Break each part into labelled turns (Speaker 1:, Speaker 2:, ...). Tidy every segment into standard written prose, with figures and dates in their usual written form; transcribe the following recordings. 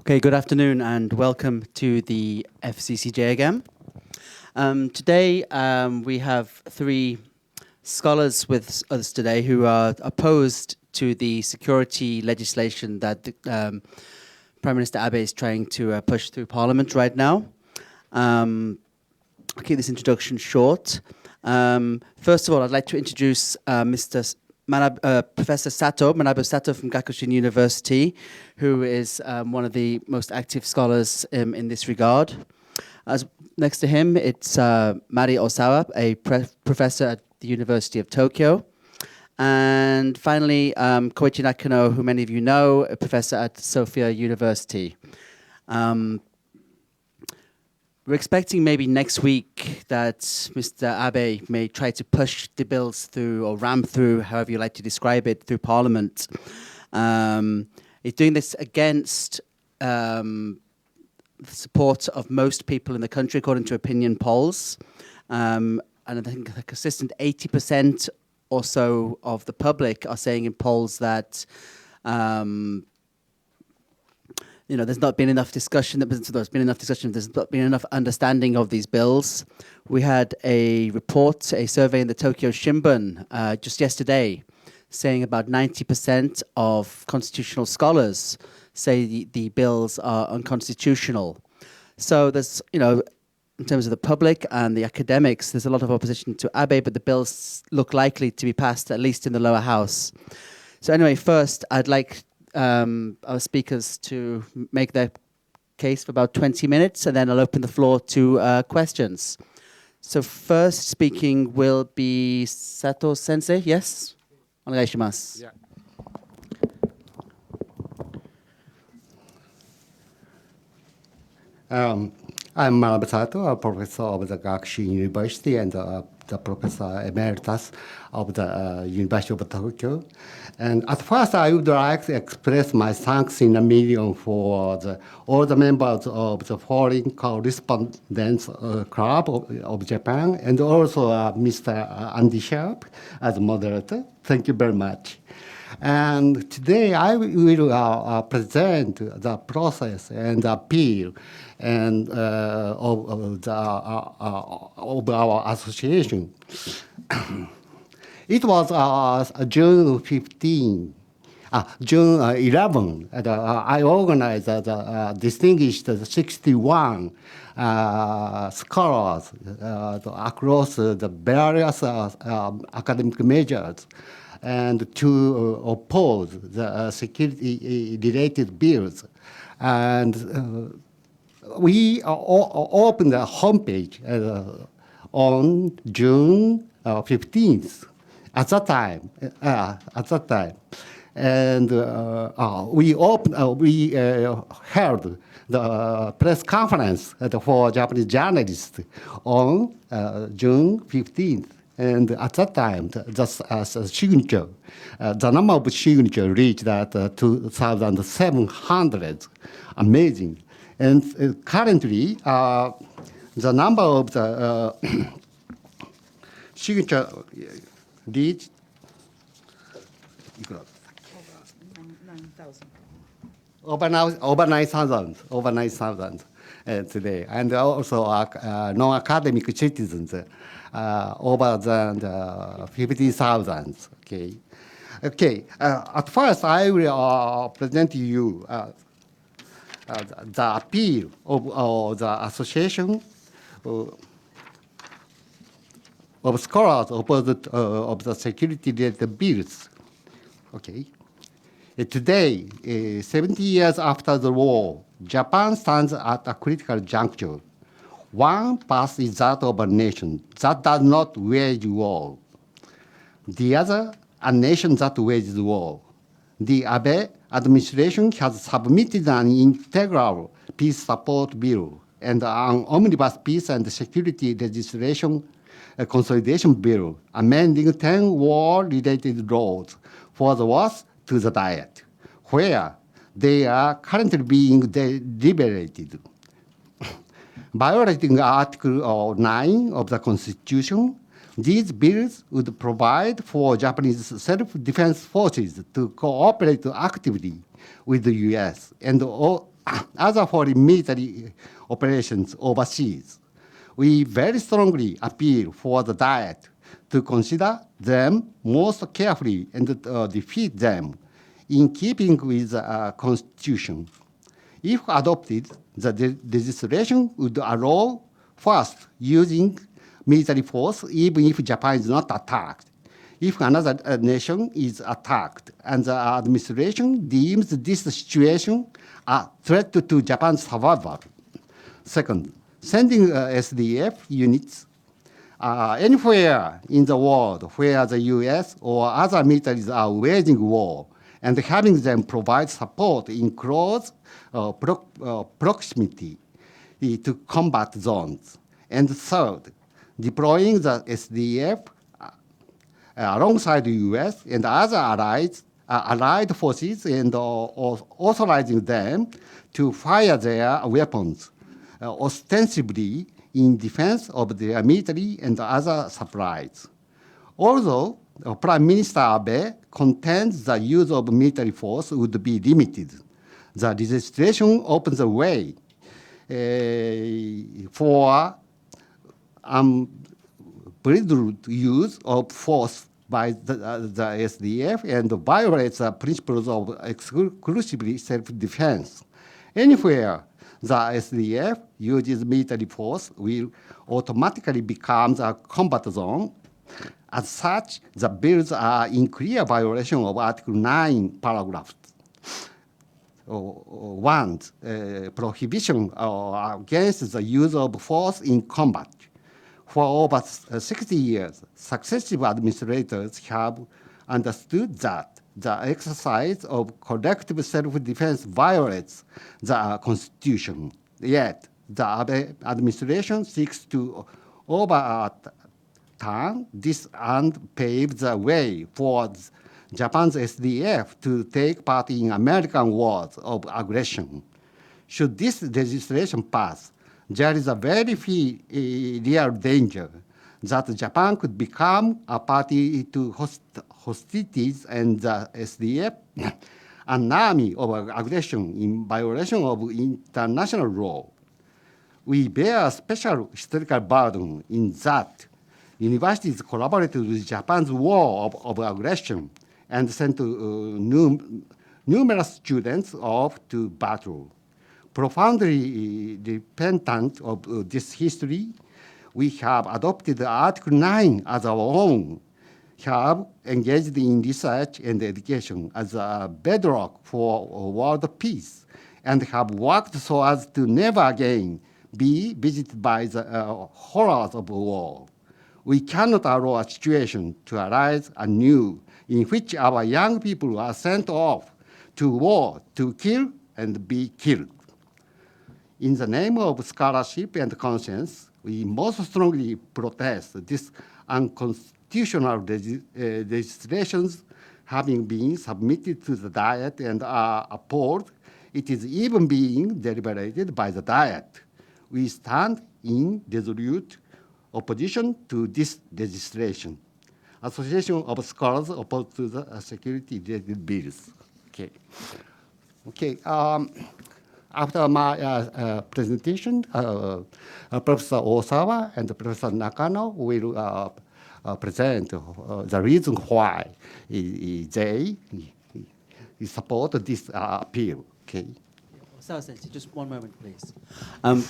Speaker 1: Okay, good afternoon and welcome to the FCCJ again. Today we have three scholars with us today who are opposed to the security legislation that Prime Minister Abe is trying to push through Parliament right now. I'll keep this introduction short. First of all, I'd like to introduce Professor Sato, Manabu Sato from Gakushuin University, who is one of the most active scholars in this regard. Next to him, it's Mari Osawa, a professor at the University of Tokyo. And finally, Koichi Nakano, who many of you know, a professor at Sophia University. We're expecting maybe next week that Mr. Abe may try to push the bills through or ram through, however you like to describe it, through Parliament. He's doing this against the support of most people in the country, according to opinion polls. And I think a consistent 80% or so of the public are saying in polls that there's not been enough discussion. There's not been enough understanding of these bills. We had a report, a survey in the Tokyo Shimbun just yesterday, saying about 90% of constitutional scholars say the bills are unconstitutional. So there's, in terms of the public and the academics, there's a lot of opposition to Abe, but the bills look likely to be passed, at least in the lower house. So anyway, first, I'd like our speakers to make their case for about 20 minutes, and then I'll open the floor to questions. So first speaking will be Sato Sensei, yes? Onegaishimasu.
Speaker 2: Yeah. I'm Manabu Sato, a professor of the Gakushuin University and the professor emeritus of the University of Tokyo. And at first, I would like to express my thanks in a million for all the members of the Foreign Correspondents Club of Japan, and also Mr. Andy Sharp as moderator. Thank you very much. And today I will present the process and appeal and of our association. It was June 11. I organized the distinguished 61 scholars across the various academic majors, and to oppose the security-related bills. And we opened the homepage on June 15th. At that time, and we held the press conference for Japanese journalists on June 15th. And at that time, the signature, the number of signatures reached at 2,700. Amazing. And currently, the number of the signature reached over 9,000 today, and also non-academic citizens over than 50,000. Okay. At first, I will present to you the appeal of the association of scholars opposed of the security-related bills. Okay. Today, 70 years after the war, Japan stands at a critical juncture. One path is that of a nation that does not wage war. The other, a nation that wages war. The Abe administration has submitted an integral peace support bill and an omnibus peace and security legislation consolidation bill, amending 10 war-related laws for the worst to the diet, where they are currently being deliberated. Violating Article 9 of the Constitution, these bills would provide for Japanese self-defense forces to cooperate actively with the U.S. and other foreign military operations overseas. We very strongly appeal for the Diet to consider them most carefully and defeat them in keeping with the Constitution. If adopted, the legislation would allow first using military force even if Japan is not attacked. If another nation is attacked and the administration deems this situation a threat to Japan's survival. Second, sending SDF units anywhere in the world where the US or other militaries are waging war and having them provide support in close proximity to combat zones. And third, deploying the SDF alongside the US and other allied forces and authorizing them to fire their weapons ostensibly in defense of their military and other supplies. Although Prime Minister Abe contends the use of military force would be limited, the legislation opens the way for unbridled use of force by the SDF and violates the principles of exclusively self-defense. Anywhere the SDF uses military force will automatically become a combat zone. As such, the bills are in clear violation of Article 9, paragraph 1, prohibition against the use of force in combat. For over 60 years, successive administrators have understood that the exercise of collective self-defense violates the Constitution. Yet, the Abe administration seeks to overturn this and pave the way for Japan's SDF to take part in American wars of aggression. Should this legislation pass, there is a very real danger that Japan could become a party to hostilities and the SDF, an army of aggression in violation of international law. We bear a special historical burden in that universities collaborated with Japan's war of aggression and sent numerous students off to battle. Profoundly repentant of this history, we have adopted Article 9 as our own, have engaged in research and education as a bedrock for world peace, and have worked so as to never again be visited by the horrors of war. We cannot allow a situation to arise anew in which our young people are sent off to war to kill and be killed. In the name of scholarship and conscience, we most strongly protest this unconstitutional legislations having been submitted to the Diet and are appalled it is even being deliberated by the Diet. We stand in resolute opposition to this legislation. Association of Scholars opposed to the security-related bills. Okay. After my presentation, Professor Osawa and Professor Nakano will present the reason why they support this appeal. Okay.
Speaker 1: Osawa-sensei, just one moment, please.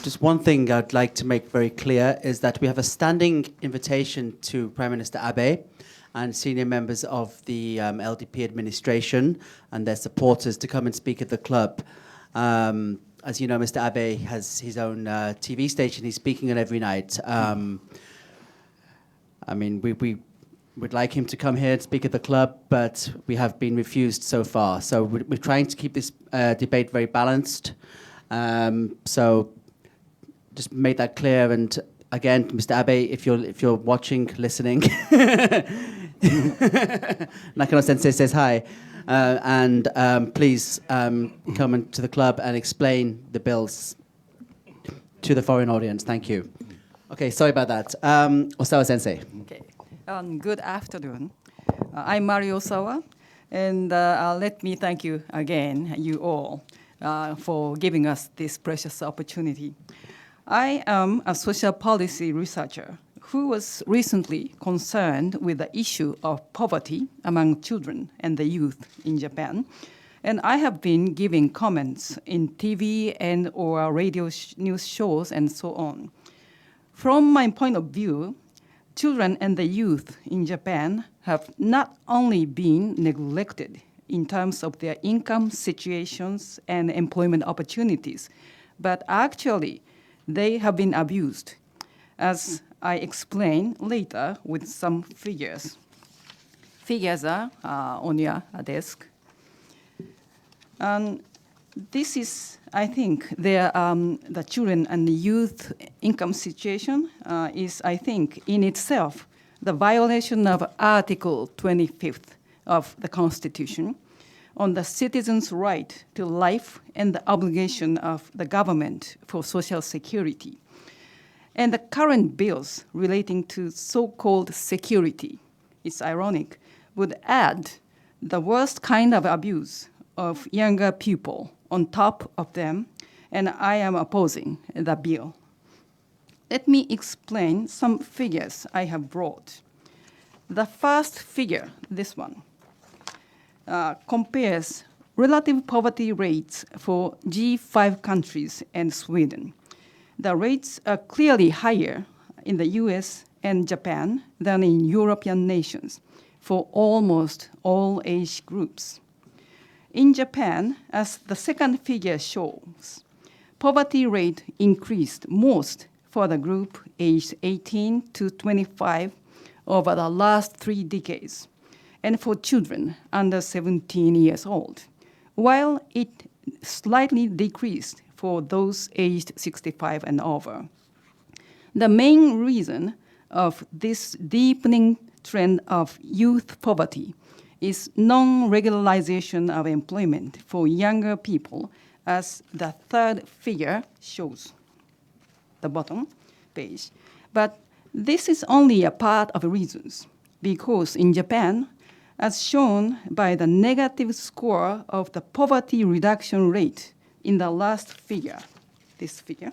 Speaker 1: Just one thing I'd like to make very clear is that we have a standing invitation to Prime Minister Abe and senior members of the LDP administration and their supporters to come and speak at the club. As you know, Mr. Abe has his own TV station he's speaking on every night. I mean, we would like him to come here and speak at the club, but we have been refused so far. So we're trying to keep this debate very balanced. So just make that clear. And again, Mr. Abe, if you're watching, listening, Nakano-sensei says hi. Please come into the club and explain the bills to the foreign audience. Thank you. Okay, sorry about that. Osawa-sensei.
Speaker 3: Okay. Good afternoon. I'm Mari Osawa, and let me thank you again, you all, for giving us this precious opportunity. I am a social policy researcher who was recently concerned with the issue of poverty among children and the youth in Japan. And I have been giving comments in TV and or radio news shows and so on. From my point of view, children and the youth in Japan have not only been neglected in terms of their income situations and employment opportunities, but actually they have been abused, as I explain later with some figures. Figures are on your desk. And this is, I think, the children and the youth income situation is, I think, in itself, the violation of Article 25th of the Constitution on the citizens' right to life and the obligation of the government for social security. And the current bills relating to so-called security, it's ironic, would add the worst kind of abuse of younger people on top of them, and I am opposing the bill. Let me explain some figures I have brought. The first figure, this one, compares relative poverty rates for G5 countries and Sweden. The rates are clearly higher in the US and Japan than in European nations for almost all age groups. In Japan, as the second figure shows, poverty rate increased most for the group aged 18 to 25 over the last 3 decades, and for children under 17 years old, while it slightly decreased for those aged 65 and over. The main reason of this deepening trend of youth poverty is non-regularization of employment for younger people, as the third figure shows, the bottom page. But this is only a part of the reasons, because in Japan, as shown by the negative score of the poverty reduction rate in the last figure, this figure,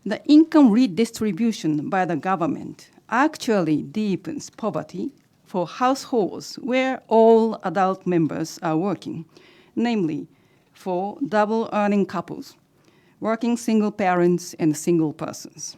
Speaker 3: the income redistribution by the government actually deepens poverty for households where all adult members are working, namely for double earning couples, working single parents and single persons.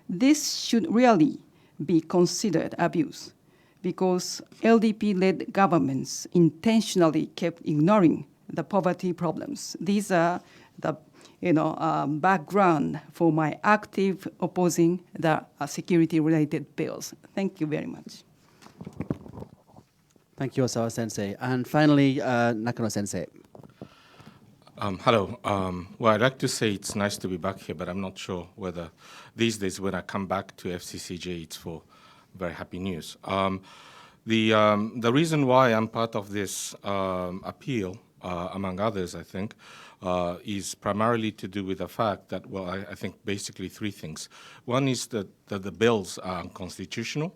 Speaker 3: This should really be considered abuse because LDP-led governments intentionally kept ignoring the poverty problems. These are the background for my active opposing the security-related bills. Thank you very much.
Speaker 1: Thank you, Osawa Sensei. And finally, Nakano Sensei.
Speaker 4: Hello. Well, I'd like to say it's nice to be back here, but I'm not sure whether these days when I come back to FCCJ, it's for very happy news. The reason why I'm part of this appeal, among others, I think, is primarily to do with the fact that, well, I think basically 3 things. One is that the bills are unconstitutional.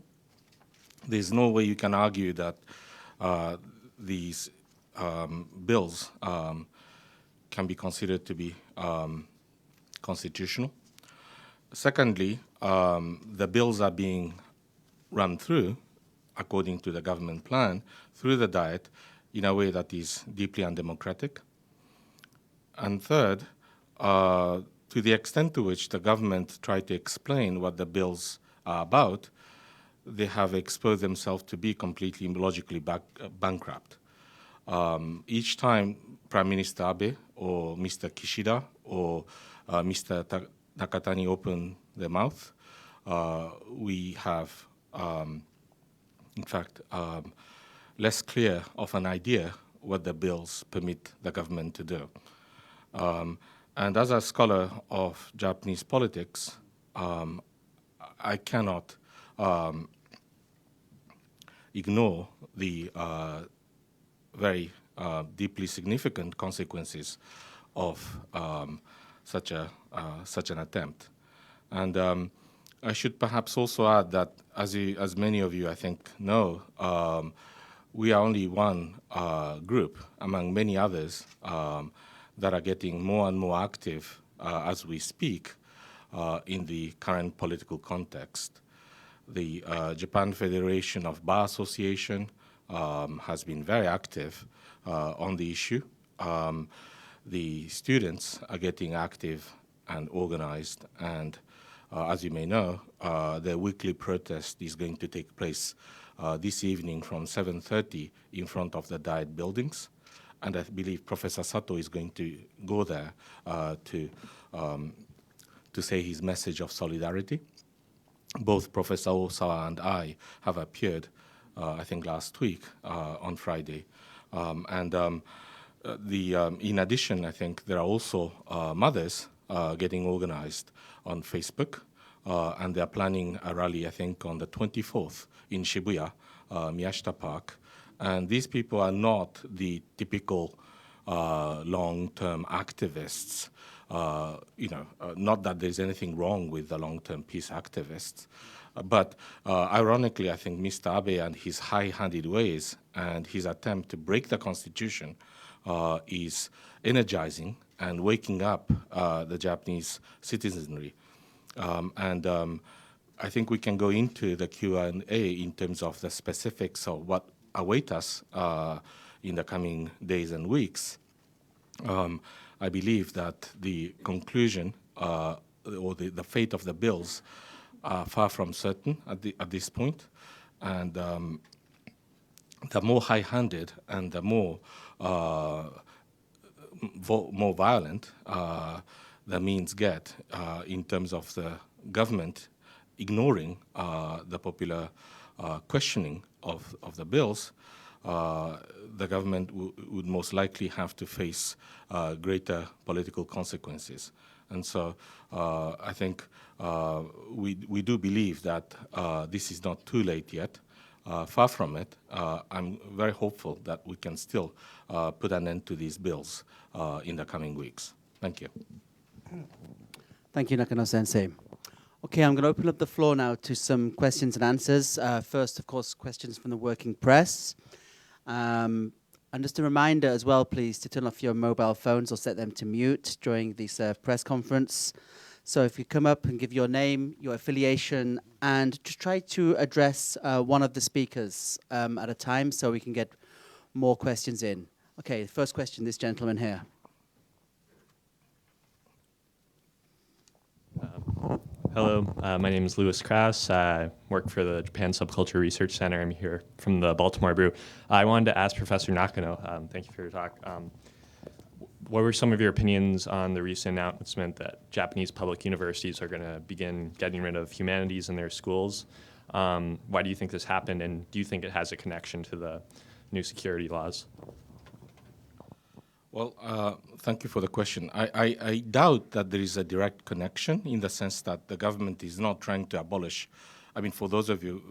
Speaker 4: There's no way you can argue that these bills can be considered to be constitutional. Secondly, the bills are being run through, according to the government plan, through the Diet in a way that is deeply undemocratic. And third, to the extent to which the government tried to explain what the bills are about, they have exposed themselves to be completely logically bankrupt. Each time Prime Minister Abe or Mr. Kishida or Mr. Nakatani open their mouth, we have, in fact, less clear of an idea what the bills permit the government to do. And as a scholar of Japanese politics, I cannot ignore the very deeply significant consequences of such an attempt. And I should perhaps also add that, as many of you, I think, know, we are only one group among many others that are getting more and more active as we speak in the current political context. The Japan Federation of Bar Association has been very active on the issue. The students are getting active and organized, and as you may know, the weekly protest is going to take place this evening from 7:30 in front of the Diet buildings. And I believe Professor Sato is going to go there to say his message of solidarity. Both Professor Osawa and I have appeared, I think last week on Friday. In addition, I think there are also mothers getting organized on Facebook, and they are planning a rally, I think, on the 24th in Shibuya, Miyashita Park. And these people are not the typical long-term activists. Not that there's anything wrong with the long-term peace activists, but ironically, I think Mr. Abe and his high-handed ways and his attempt to break the constitution is energizing and waking up the Japanese citizenry. I think we can go into the Q&A in terms of the specifics of what await us in the coming days and weeks. I believe that the conclusion or the fate of the bills are far from certain at this point, and the more high-handed and the more violent the means get in terms of the government ignoring the popular questioning of the bills, the government would most likely have to face greater political consequences. And so I think we do believe that this is not too late yet. Far from it. I'm very hopeful that we can still put an end to these bills in the coming weeks. Thank you.
Speaker 1: Thank you, Nakano-sensei. Okay, I'm going to open up the floor now to some questions and answers. First, of course, questions from the working press. And just a reminder as well, please, to turn off your mobile phones or set them to mute during this press conference. So if you come up and give your name, your affiliation, and just try to address one of the speakers at a time so we can get more questions in. Okay, the first question, this gentleman here.
Speaker 5: Hello, my name is Louis Krause. I work for the Japan Subculture Research Center. I'm here from the Baltimore Brew. I wanted to ask Professor Nakano, thank you for your talk. What were some of your opinions on the recent announcement that Japanese public universities are going to begin getting rid of humanities in their schools? Why do you think this happened, and do you think it has a connection to the new security laws?
Speaker 4: Well, thank you for the question. I doubt that there is a direct connection in the sense that the government is not trying to abolish. I mean, for those of you,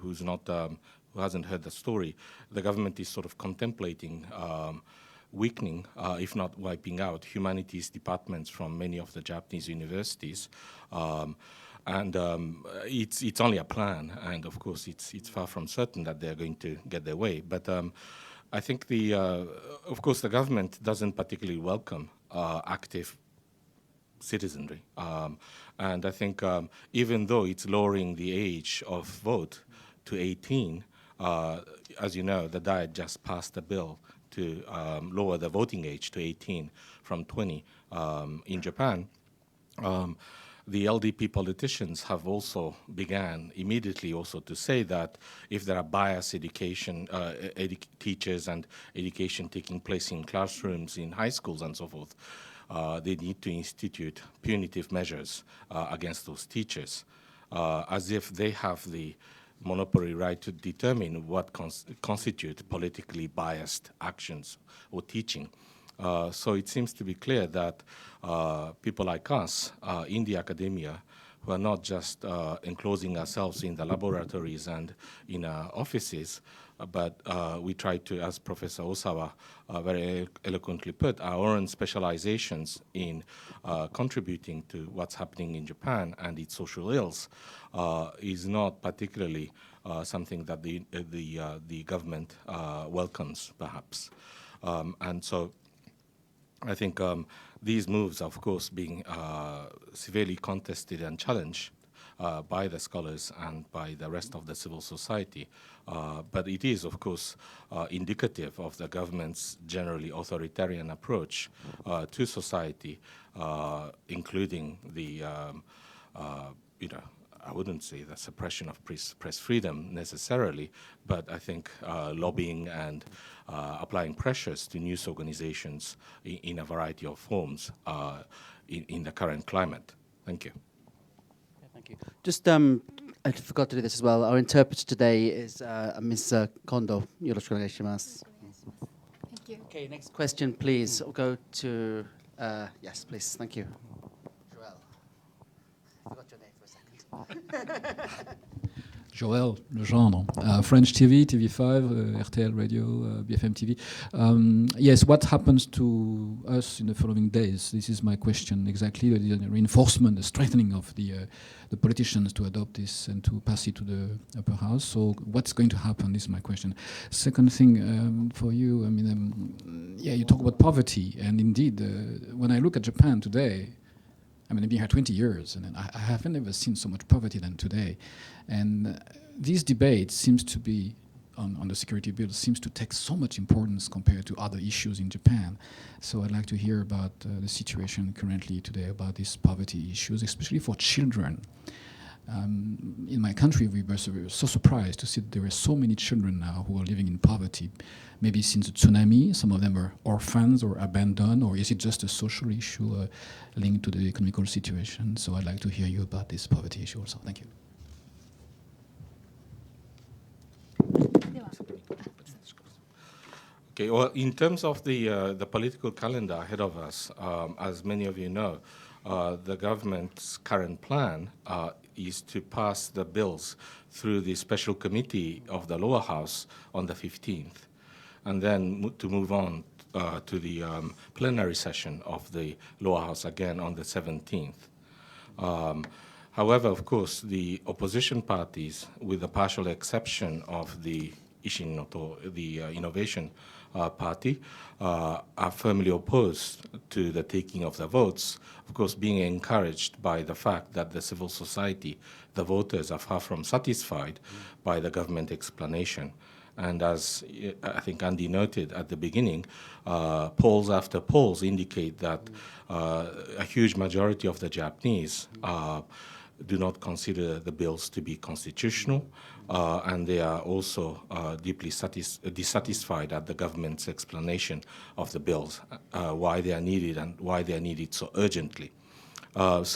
Speaker 4: who's not, who hasn't heard the story, the government is sort of contemplating weakening, if not wiping out, humanities departments from many of the Japanese universities. It's only a plan, and of course it's far from certain that they're going to get their way. But I think of course the government doesn't particularly welcome active citizenry. And I think even though it's lowering the age of vote to 18, as you know, the Diet just passed a bill to lower the voting age to 18 from 20 in Japan. The LDP politicians have also began immediately also to say that if there are biased teachers and education taking place in classrooms, in high schools and so forth, they need to institute punitive measures against those teachers, as if they have the monopoly right to determine what constitute politically biased actions or teaching. So it seems to be clear that people like us in the academia who are not just enclosing ourselves in the laboratories and in our offices, but we try to, as Professor Osawa very eloquently put, our own specializations in contributing to what's happening in Japan and its social ills is not particularly something that the government welcomes, perhaps. And so I think these moves, of course, being severely contested and challenged by the scholars and by the rest of the civil society. But it is, of course, indicative of the government's generally authoritarian approach to society, including the, I wouldn't say the suppression of press freedom necessarily, but I think lobbying and applying pressures to news organizations in a variety of forms in the current climate. Thank you.
Speaker 1: Thank you. Just, I forgot to do this as well. Our interpreter today is Ms. Kondo. Yoroshiku onegaishimasu.
Speaker 6: Thank you.
Speaker 1: Okay, next question, please. We'll go to, yes, please. Thank you. Joel. I forgot your name for a second.
Speaker 7: Joël Legendre, French TV, TV5, RTL Radio, BFM TV. Yes, what happens to us in the following days? This is my question exactly. The reinforcement, the strengthening of the politicians to adopt this and to pass it to the upper house. So what's going to happen? This is my question. Second thing for you, I mean, yeah, you talk about poverty, and indeed, when I look at Japan today, I mean, I've been here 20 years, and I haven't ever seen so much poverty than today. And this debate seems to be, on the security bill, seems to take so much importance compared to other issues in Japan. So I'd like to hear about the situation currently today about these poverty issues, especially for children. In my country, we were so surprised to see that there are so many children now who are living in poverty. Maybe since the tsunami, some of them are orphans or abandoned, or is it just a social issue linked to the economical situation? So I'd like to hear you about this poverty issue also. Thank you.
Speaker 4: Okay, well, in terms of the political calendar ahead of us, as many of you know, the government's current plan is to pass the bills through the special committee of the lower house on the 15th, and then to move on to the plenary session of the lower house again on the 17th. However, of course, the opposition parties, with the partial exception of the Ishin no To, the Innovation Party, are firmly opposed to the taking of the votes, of course being encouraged by the fact that the civil society, the voters, are far from satisfied by the government explanation. And as I think Andy noted at the beginning, polls after polls indicate that a huge majority of the Japanese do not consider the bills to be constitutional, and they are also deeply dissatisfied at the government's explanation of the bills, why they are needed and why they are needed so urgently. Of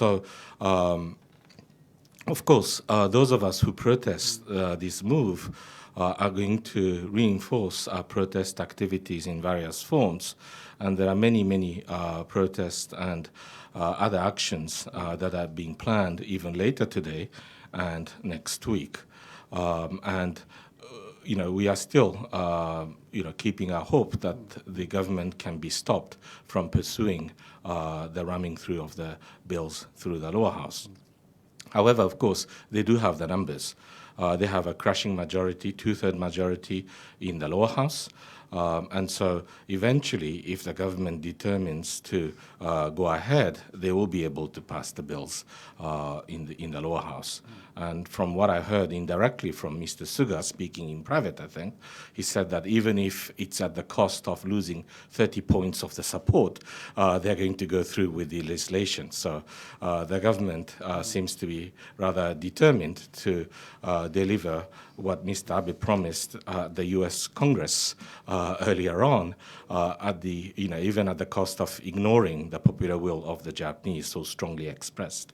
Speaker 4: course, those of us who protest this move are going to reinforce our protest activities in various forms, and there are many protests and other actions that are being planned even later today and next week. We are still, keeping our hope that the government can be stopped from pursuing the ramming through of the bills through the lower house. However, of course, they do have the numbers. They have a crushing majority, two-thirds majority in the lower house. And so eventually, if the government determines to go ahead, they will be able to pass the bills in the lower house. And from what I heard indirectly from Mr. Suga speaking in private, I think, he said that even if it's at the cost of losing 30 points of the support, they're going to go through with the legislation. So the government seems to be rather determined to deliver what Mr. Abe promised the U.S. Congress earlier on, even at the cost of ignoring the popular will of the Japanese so strongly expressed.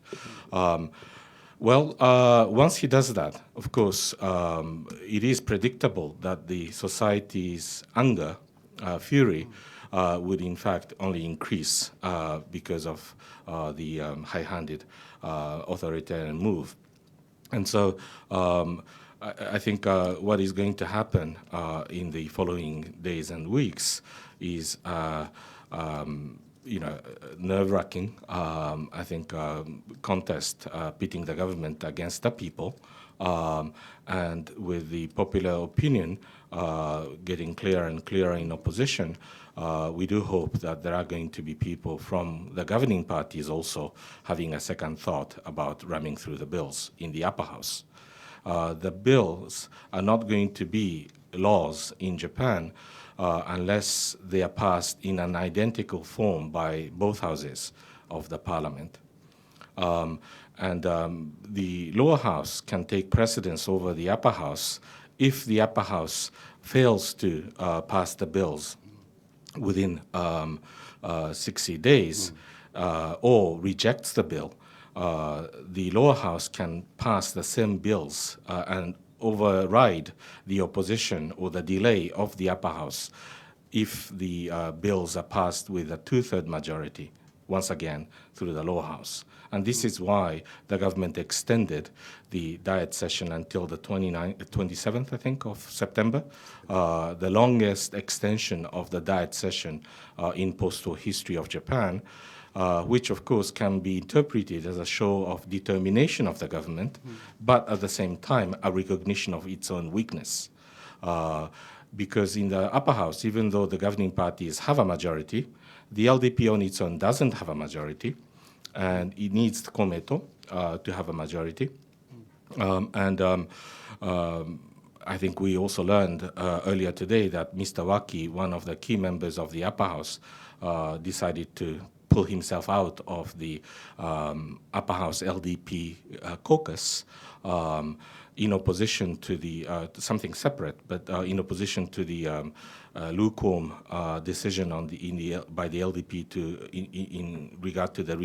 Speaker 4: Once he does that, of course, it is predictable that the society's anger, fury, would in fact only increase because of the high-handed authoritarian move. And so I think what is going to happen in the following days and weeks is, nerve-wracking, I think, contest pitting the government against the people, and with the popular opinion getting clearer and clearer in opposition, we do hope that there are going to be people from the governing parties also having a second thought about ramming through the bills in the upper house. The bills are not going to be laws in Japan unless they are passed in an identical form by both houses of the parliament. The lower house can take precedence over the upper house if the upper house fails to pass the bills within 60 days or rejects the bill. The lower house can pass the same bills and override the opposition or the delay of the upper house if the bills are passed with a two-thirds majority, once again, through the lower house. And this is why the government extended the Diet session until the 27th, I think, of September, the longest extension of the Diet session in post-war history of Japan, which, of course, can be interpreted as a show of determination of the government, but at the same time, a recognition of its own weakness. Because in the upper house, even though the governing parties have a majority, the LDP on its own doesn't have a majority, and it needs Kometo to have a majority. I think we also learned earlier today that Mr. Waki, one of the key members of the upper house, decided to pull himself out of the upper house LDP caucus in opposition to the something separate, but in opposition to the lukewarm decision on by the LDP in regard to the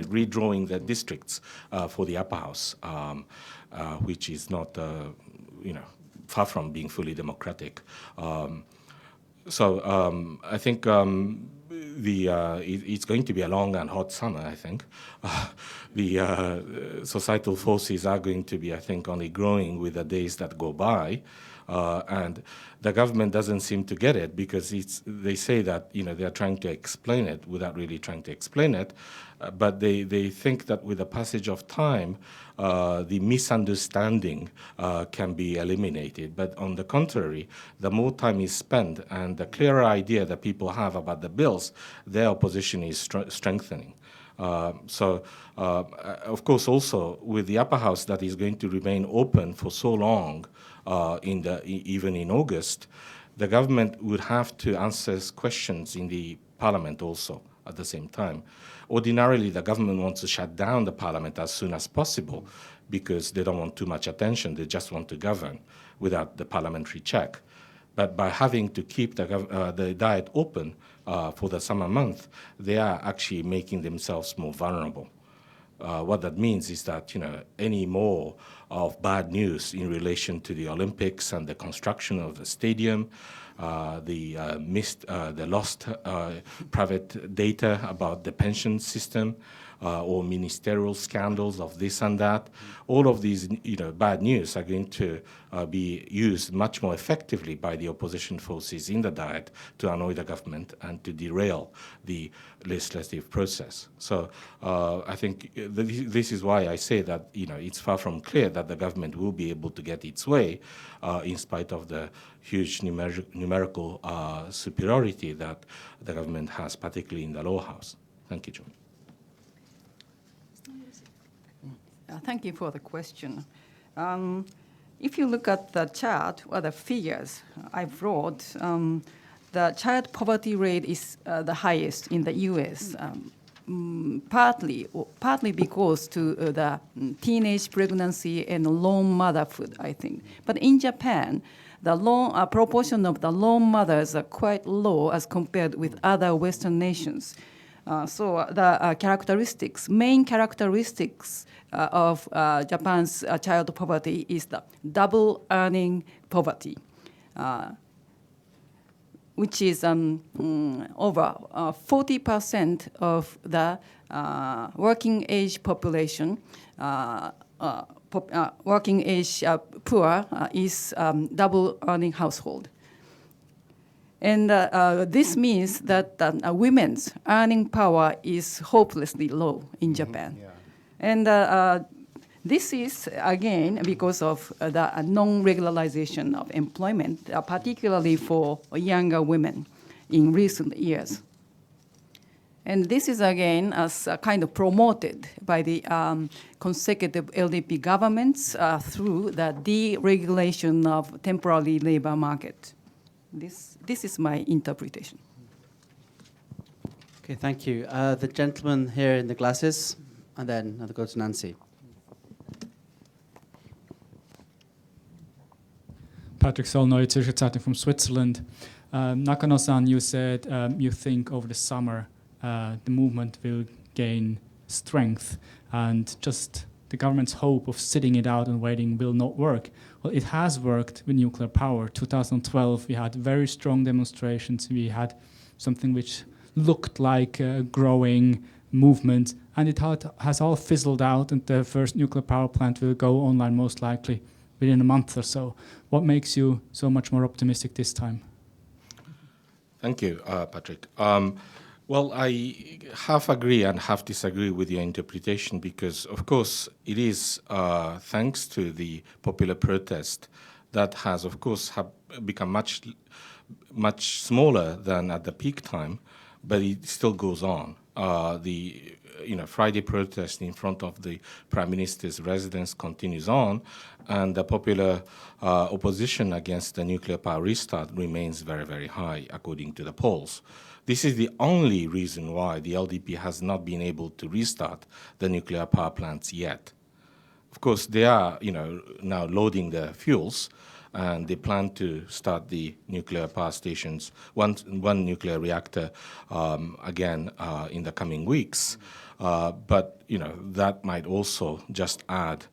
Speaker 4: redrawing the districts for the upper house, which is not far from being fully democratic. So I think it's going to be a long and hot summer, I think. The societal forces are going to be, I think, only growing with the days that go by. And the government doesn't seem to get it because they say that they are trying to explain it without really trying to explain it. But they think that with the passage of time, the misunderstanding can be eliminated. But on the contrary, the more time is spent and the clearer idea that people have about the bills, their opposition is strengthening. Of course, also with the upper house that is going to remain open for so long, even in August, the government would have to answer questions in the parliament also at the same time. Ordinarily, the government wants to shut down the parliament as soon as possible because they don't want too much attention. They just want to govern without the parliamentary check. But by having to keep the Diet open for the summer month, they are actually making themselves more vulnerable. What that means is that any more of bad news in relation to the Olympics and the construction of the stadium, the lost private data about the pension system, or ministerial scandals of this and that, all of these bad news are going to be used much more effectively by the opposition forces in the Diet to annoy the government and to derail the legislative process. So I think this is why I say that it's far from clear that the government will be able to get its way in spite of the huge numerical superiority that the government has, particularly in the lower house. Thank you, John.
Speaker 3: Thank you for the question. If you look at the chart or the figures I brought, the child poverty rate is the highest in the U.S., partly because to the teenage pregnancy and lone motherhood, I think. But in Japan, the proportion of the lone mothers are quite low as compared with other Western nations. So the main characteristics of Japan's child poverty is the double earning poverty. which is over 40% of the working age population, working age poor is double earning household. And this means that women's earning power is hopelessly low in Japan.
Speaker 2: Yeah.
Speaker 3: And this is, again, because of the non-regularization of employment, particularly for younger women in recent years. And this is, again, as kind of promoted by the consecutive LDP governments through the deregulation of temporary labor market. This is my interpretation.
Speaker 1: Okay, thank you. The gentleman here in the glasses, and then I'll go to Nancy.
Speaker 8: Patrick Solnoy, Zürcher Zeitung from Switzerland. Nakano-san, you said you think over the summer the movement will gain strength, and just the government's hope of sitting it out and waiting will not work. Well, it has worked with nuclear power. 2012, we had very strong demonstrations. We had something which looked like a growing movement, and it has all fizzled out, and the first nuclear power plant will go online most likely within a month or so. What makes you so much more optimistic this time?
Speaker 4: Thank you, Patrick. Well, I half agree and half disagree with your interpretation because, of course, it is thanks to the popular protest that has, of course, become much smaller than at the peak time, but it still goes on. The Friday protest in front of the Prime Minister's residence continues on, and the popular opposition against the nuclear power restart remains very, very high, according to the polls. This is the only reason why the LDP has not been able to restart the nuclear power plants yet. Of course, they are, now loading the fuels, and they plan to start the nuclear power stations, one nuclear reactor again in the coming weeks. But that might also just add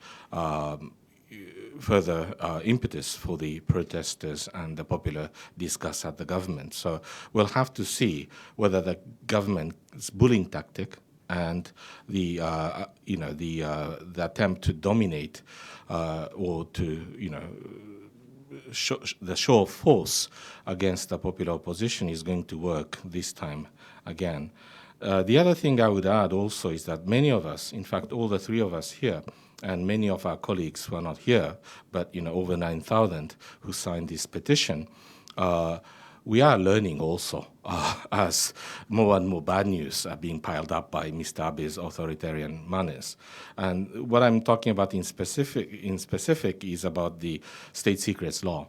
Speaker 4: further impetus for the protesters and the popular disgust at the government. So we'll have to see whether the government's bullying tactic and the attempt to dominate or to the show of force against the popular opposition is going to work this time again. The other thing I would add also is that many of us, in fact, all the three of us here, and many of our colleagues who are not here, but over 9,000 who signed this petition, we are learning also as more and more bad news are being piled up by Mr. Abe's authoritarian manners. And what I'm talking about in specific is about the state secrets law.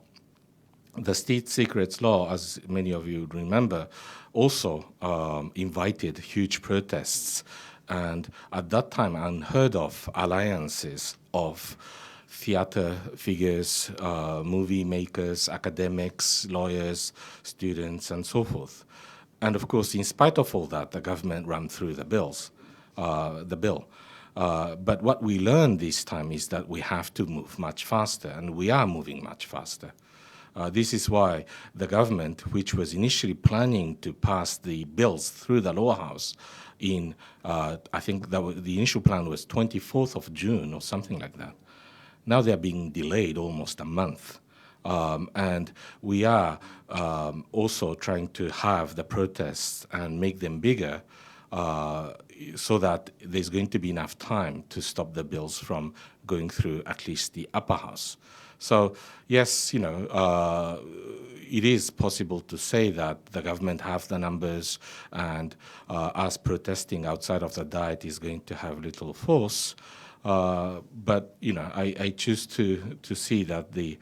Speaker 4: The state secrets law, as many of you remember, also invited huge protests, and at that time unheard of alliances of theater figures, movie makers, academics, lawyers, students, and so forth. And of course, in spite of all that, the government ran through the bill. But what we learned this time is that we have to move much faster, and we are moving much faster. This is why the government, which was initially planning to pass the bills through the lower house in, I think the initial plan was 24th of June or something like that. Now they're being delayed almost a month. And we are also trying to have the protests and make them bigger so that there's going to be enough time to stop the bills from going through at least the upper house. So yes, it is possible to say that the government have the numbers, and us protesting outside of the Diet is going to have little force. But I choose to see that the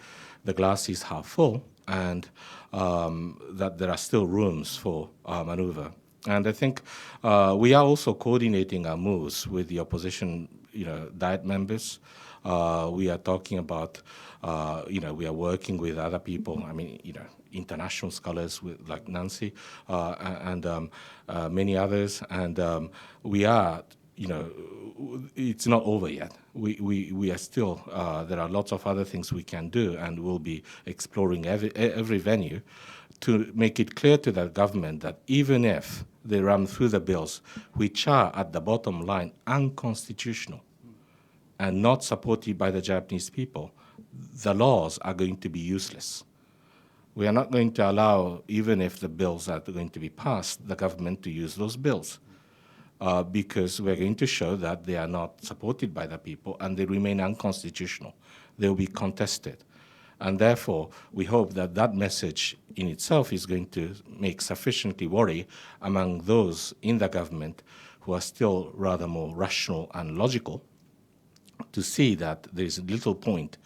Speaker 4: glass is half full, and that there are still rooms for maneuver. And I think we are also coordinating our moves with the opposition, Diet members. We are talking about, we are working with other people. I mean, international scholars like Nancy and many others, and we are. It's not over yet. We are still, there are lots of other things we can do, and we'll be exploring every venue to make it clear to the government that even if they run through the bills which are at the bottom line unconstitutional and not supported by the Japanese people, the laws are going to be useless. We are not going to allow, even if the bills are going to be passed, the government to use those bills because we're going to show that they are not supported by the people and they remain unconstitutional. They will be contested. And therefore, we hope that that message in itself is going to make sufficiently worry among those in the government who are still rather more rational and logical to see that there is little point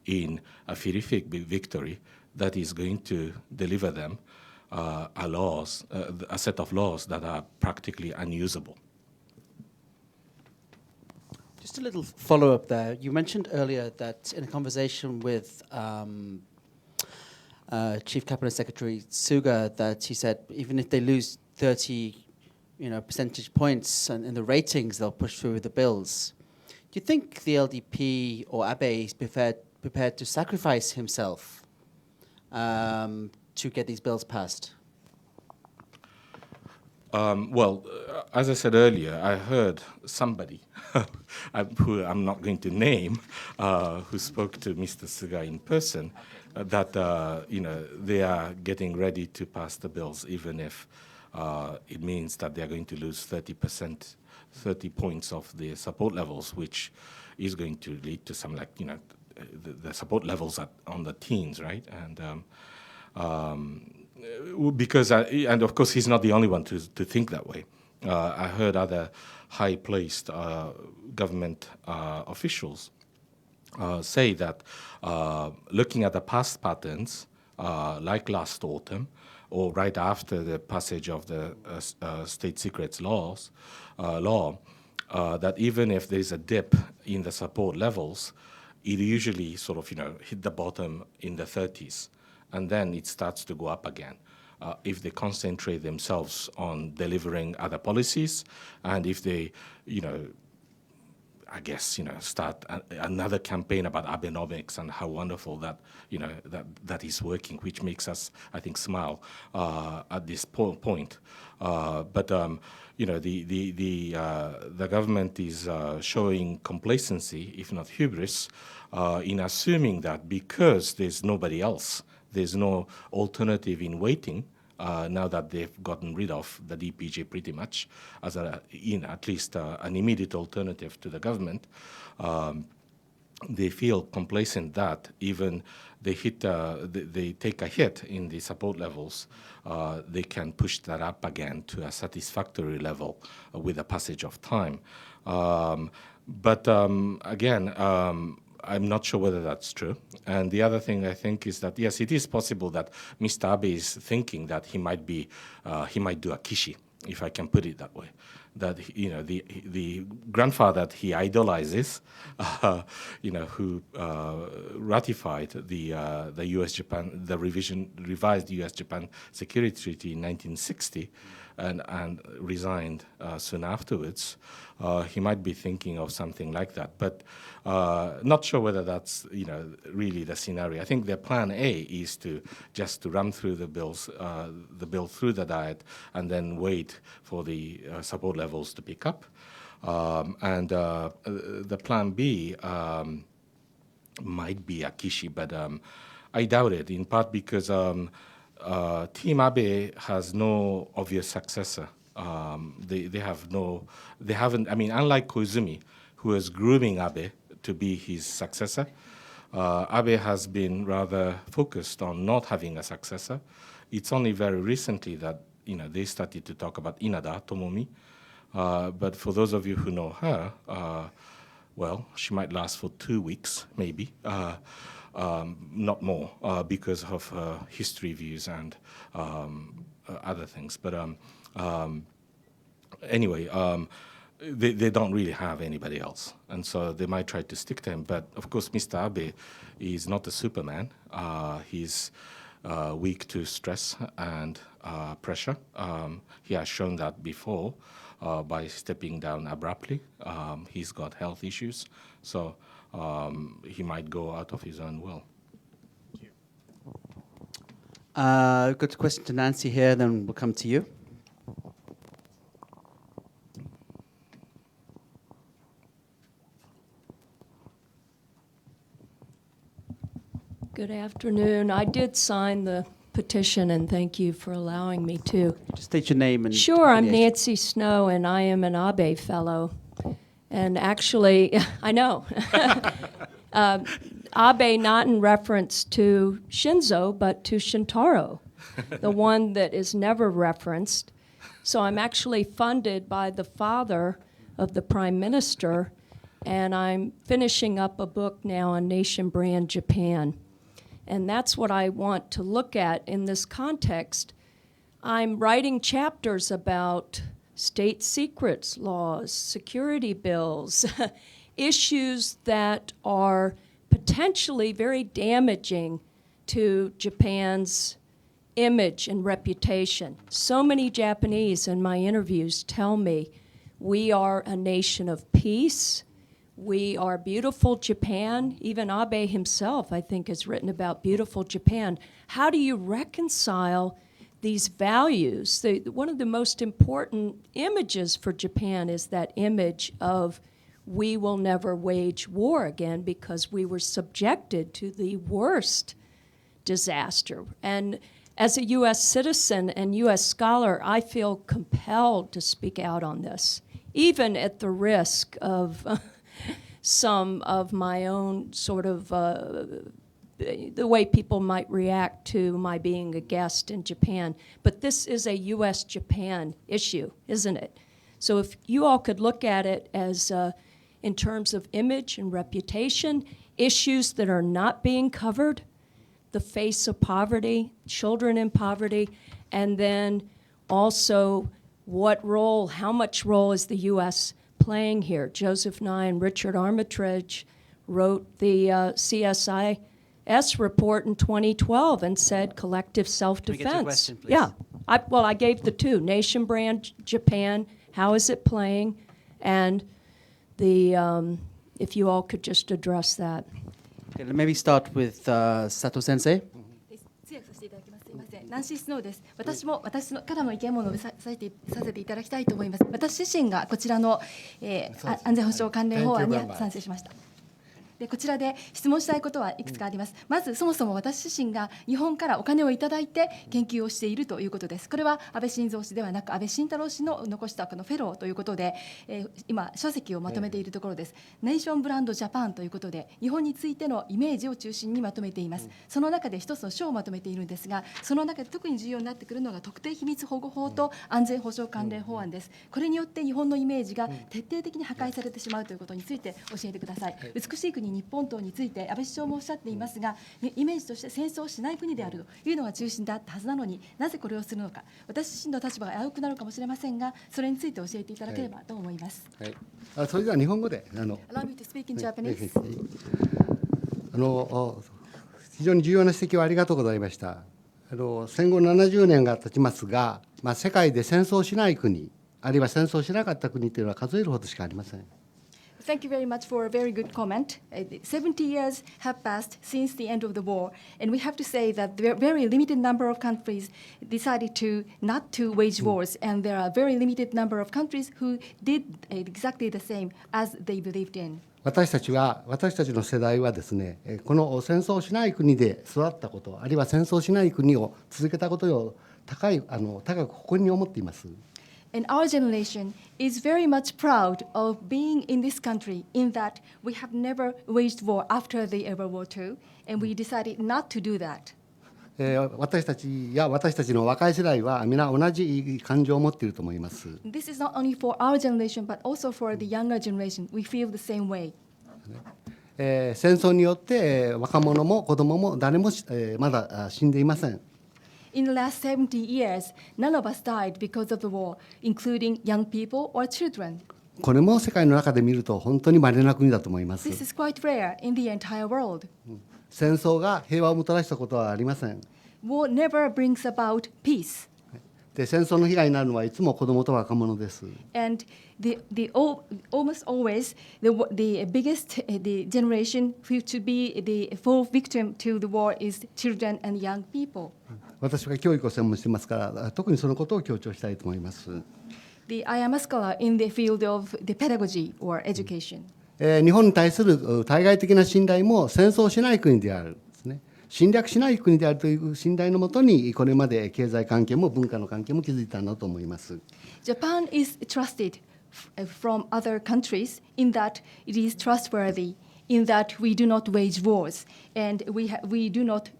Speaker 4: in a terrific victory that is going to deliver them a set of laws that are practically unusable.
Speaker 1: Just a little follow-up there. You mentioned earlier that in a conversation with Chief Cabinet Secretary Suga, that he said even if they lose 30, percentage points in the ratings, they'll push through the bills. Do you think the LDP or Abe is prepared to sacrifice himself to get these bills passed?
Speaker 4: As I said earlier, I heard somebody, who I'm not going to name, who spoke to Mr. Suga in person, that they are getting ready to pass the bills, even if it means that they are going to lose 30 points of the support levels, which is going to lead to some the support levels on the teens, right? And because and of course he's not the only one to think that way. I heard other high-placed government officials say that looking at the past patterns, like last autumn, or right after the passage of the state secrets law, that even if there's a dip in the support levels, it usually sort of hit the bottom in the 30s. And then it starts to go up again if they concentrate themselves on delivering other policies, and if they, start another campaign about Abenomics and how wonderful that, that is working, which makes us, I think, smile at this point. But the government is showing complacency, if not hubris, in assuming that because there's nobody else, there's no alternative in waiting now that they've gotten rid of the DPJ pretty much as at least an immediate alternative to the government. They feel complacent that even they take a hit in the support levels, they can push that up again to a satisfactory level with the passage of time. But again, I'm not sure whether that's true. And the other thing I think is that, yes, it is possible that Mr. Abe is thinking that he might do a kishi, if I can put it that way. That, the grandfather that he idolizes, who ratified the U.S.-Japan, the revised U.S.-Japan Security Treaty in 1960, and resigned soon afterwards, he might be thinking of something like that. But not sure whether that's really the scenario. I think their plan A is to run through the bill through the Diet, and then wait for the support levels to pick up. And the plan B might be a kishi, but I doubt it. In part because Team Abe has no obvious successor. They haven't. I mean, unlike Koizumi, who is grooming Abe to be his successor, Abe has been rather focused on not having a successor. It's only very recently that they started to talk about Inada Tomomi. But for those of you who know her, well, she might last for 2 weeks, maybe. Not more, because of her history views and other things. But anyway, they don't really have anybody else. And so they might try to stick to him. But of course, Mr. Abe is not a Superman. He's weak to stress and pressure. He has shown that before by stepping down abruptly. He's got health issues. So he might go out of his own will.
Speaker 1: We've got a question to Nancy here, then we'll come to you.
Speaker 9: Good afternoon. I did sign the petition, and thank you for allowing me to.
Speaker 1: Just state your name and
Speaker 9: Sure, I'm
Speaker 1: affiliation.
Speaker 9: Nancy Snow, and I am an Abe Fellow. And actually, I know, Abe not in reference to Shinzo, but to Shintaro, the one that is never referenced. So I'm actually funded by the father of the Prime Minister, and I'm finishing up a book now on nation brand Japan. And that's what I want to look at in this context. I'm writing chapters about state secrets laws, security bills, issues that are potentially very damaging to Japan's image and reputation. So many Japanese in my interviews tell me we are a nation of peace. We are beautiful Japan. Even Abe himself, I think, has written about beautiful Japan. How do you reconcile these values? One of the most important images for Japan is that image of we will never wage war again because we were subjected to the worst disaster. And as a U.S. citizen and U.S. scholar, I feel compelled to speak out on this, even at the risk of some of my own sort of the way people might react to my being a guest in Japan. But this is a U.S.-Japan issue, isn't it? So if you all could look at it as in terms of image and reputation, issues that are not being covered, the face of poverty, children in poverty, and then also what role, how much role is the U.S. playing here? Joseph Nye and Richard Armitage wrote the CSIS report in 2012 and said collective self-defense.
Speaker 1: Can we get your question, please?
Speaker 9: Yeah. I gave the two, nation brand Japan, how is it playing? And the, if you all could just address that.
Speaker 1: Okay, maybe start with Sato Sensei.
Speaker 6: 通訳させていただきます。すみません。ナンシー・スノーです。私も私のからの意見を述べさせていただきたいと思います。私自身がこちらの、安全保障関連法案に賛成しました。でこちらで質問したいことはいくつかあります。まずそもそも私自身が日本からお金をいただいて研究をしているということです。これは安倍晋三氏ではなく安倍晋太郎氏の残したこのフェローということで、今書籍をまとめているところです。ネーションブランドジャパンということで日本についてのイメージを中心にまとめています。その中で一つの書をまとめているんですが、その中で特に重要になってくるのが特定秘密保護法と安全保障関連法案です。これによって日本のイメージが徹底的に破壊されてしまうということについて教えてください。美しい国日本等について安倍首相もおっしゃっていますが、イメージとして戦争をしない国であるというのが中心であったはずなのになぜこれをするのか、私自身の立場が危うくなるかもしれませんが、それについて教えていただければと思います。
Speaker 2: はい、それでは日本語で
Speaker 6: Allow me to speak in Japanese.
Speaker 2: 非常に重要な指摘をありがとうございました。戦後70年が経ちますが、世界で戦争をしない国、あるいは戦争をしなかった国というのは数えるほどしかありません。
Speaker 6: Thank you very much for a very good comment. 70 years have passed since the end of the war, and we have to say that there are very limited number of countries decided to not to wage wars, and there are a very limited number of countries who did exactly the same as they believed in.
Speaker 2: 私たちの世代はですね、この戦争をしない国で育ったこと、あるいは戦争をしない国を続けたことを高く誇りに思っています。
Speaker 6: And our generation is very much proud of being in this country in that we have never waged war after the World War II, and we decided not to do that.
Speaker 2: 私たちや私たちの若い世代は皆同じ感情を持っていると思います。
Speaker 6: This is not only for our generation, but also for the younger generation. We feel the same way.
Speaker 2: 戦争によって若者も子供も誰もまだ死んでいません。
Speaker 6: In the last 70 years, none of us died because of the war, including young people or children.
Speaker 2: これも世界の中で見ると本当に稀な国だと思います。
Speaker 6: This is quite rare in the entire world.
Speaker 2: 戦争が平和をもたらしたことはありません。
Speaker 6: War never brings about peace.
Speaker 2: で戦争の被害になるのはいつも子供と若者です。
Speaker 6: And almost always the biggest the generation who to be the full victim to the war is children and young people.
Speaker 2: 私は教育を専門にしてますから、特にそのことを強調したいと思います。
Speaker 6: I am a scholar in the field of the pedagogy or education.
Speaker 2: 日本に対する対外的な信頼も戦争しない国であるですね。侵略しない国であるという信頼のもとに、これまで経済関係も文化の関係も築いたんだと思います。
Speaker 6: Japan is trusted from other countries in that it is trustworthy, in that we do not wage wars, and we do not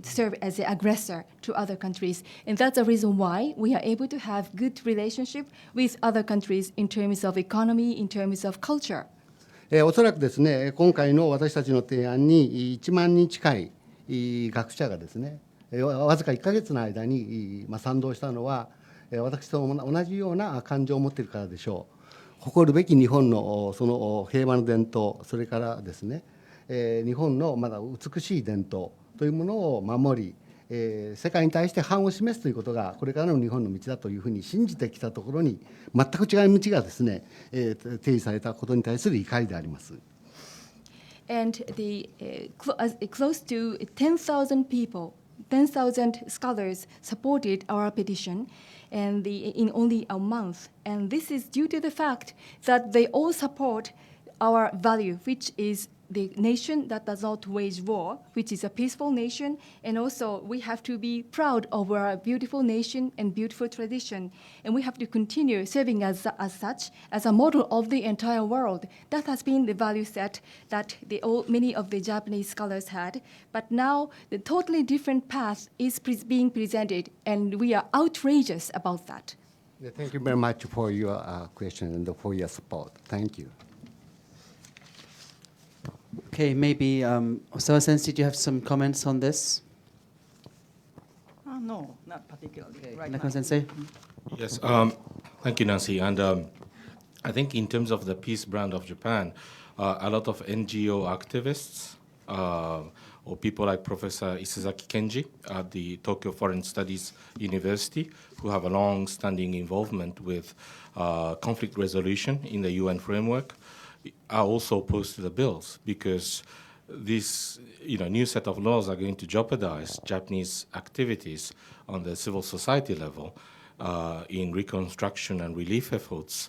Speaker 6: serve as an aggressor to other countries. And that's the reason why we are able to have good relationship with other countries in terms of economy, in terms of culture.
Speaker 2: おそらくですね、今回の私たちの提案に1万人近い学者がですね、わずか1ヶ月の間に賛同したのは、私と同じような感情を持っているからでしょう。誇るべき日本のその平和の伝統、それからですね、日本のまだ美しい伝統というものを守り、世界に対して範を示すということがこれからの日本の道だというふうに信じてきたところに、全く違う道がですね、提示されたことに対する怒りであります。
Speaker 6: And close to 10,000 people, 10,000 scholars supported our petition, and in only a month. And this is due to the fact that they all support our value, which is the nation that does not wage war, which is a peaceful nation. And also we have to be proud of our beautiful nation and beautiful tradition. And we have to continue serving as such, as a model of the entire world. That has been the value set that many of the Japanese scholars had. But now the totally different path is being presented, and we are outrageous about that.
Speaker 2: Thank you very much for your question and for your support. Thank you.
Speaker 1: Okay, maybe Osawa-sensei, do you have some comments on this?
Speaker 3: No, not particularly.
Speaker 1: Okay.
Speaker 3: Right
Speaker 1: Nakano-sensei?
Speaker 4: Yes, thank you, Nancy. And I think in terms of the peace brand of Japan, a lot of NGO activists or people like Professor Isezaki Kenji at the Tokyo Foreign Studies University, who have a long-standing involvement with conflict resolution in the UN framework, are also opposed to the bills because this new set of laws are going to jeopardize Japanese activities on the civil society level in reconstruction and relief efforts,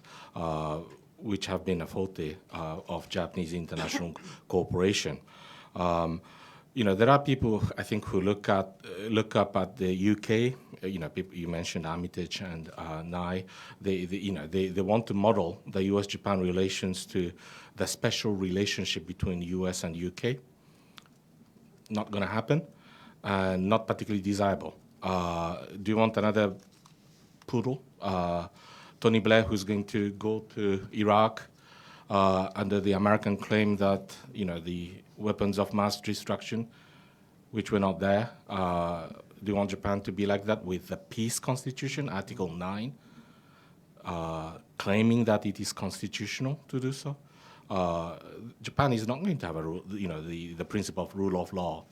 Speaker 4: which have been a forte of Japanese international cooperation. There are people, I think, who look up at the UK. People, you mentioned Armitage and Nye. They want to model the U.S.-Japan relations to the special relationship between U.S. and UK. Not going to happen, and not particularly desirable. Do you want another poodle? Tony Blair, who's going to go to Iraq under the American claim that the weapons of mass destruction, which were not there. Do you want Japan to be like that with the peace constitution, Article 9, claiming that it is constitutional to do so? Japan is not going to have the principle of rule of law,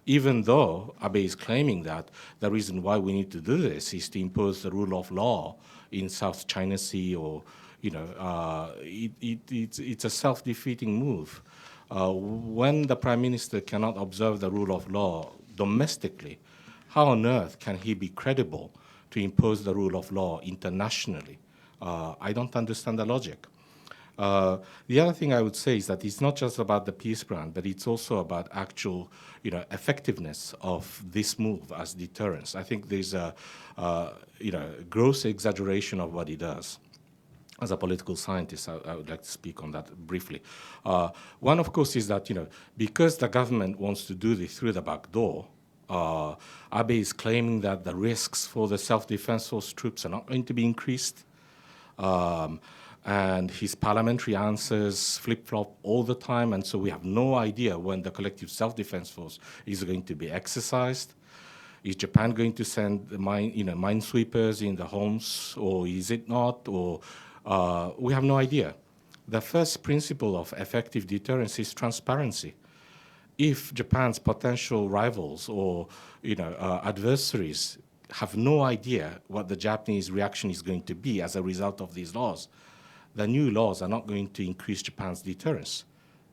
Speaker 4: even though Abe is claiming that the reason why we need to do this is to impose the rule of law in South China Sea, or it's a self-defeating move. When the Prime Minister cannot observe the rule of law domestically, how on earth can he be credible to impose the rule of law internationally? I don't understand the logic. The other thing I would say is that it's not just about the peace brand, but it's also about actual, effectiveness of this move as deterrence. I think there's a, gross exaggeration of what it does. As a political scientist, I would like to speak on that briefly. One, of course, is that, because the government wants to do this through the back door, Abe is claiming that the risks for the self-defense force troops are not going to be increased. And his parliamentary answers flip-flop all the time, and so we have no idea when the collective self-defense force is going to be exercised. Is Japan going to send the minesweepers in the homes, or is it not? Or we have no idea. The first principle of effective deterrence is transparency. If Japan's potential rivals or adversaries have no idea what the Japanese reaction is going to be as a result of these laws, the new laws are not going to increase Japan's deterrence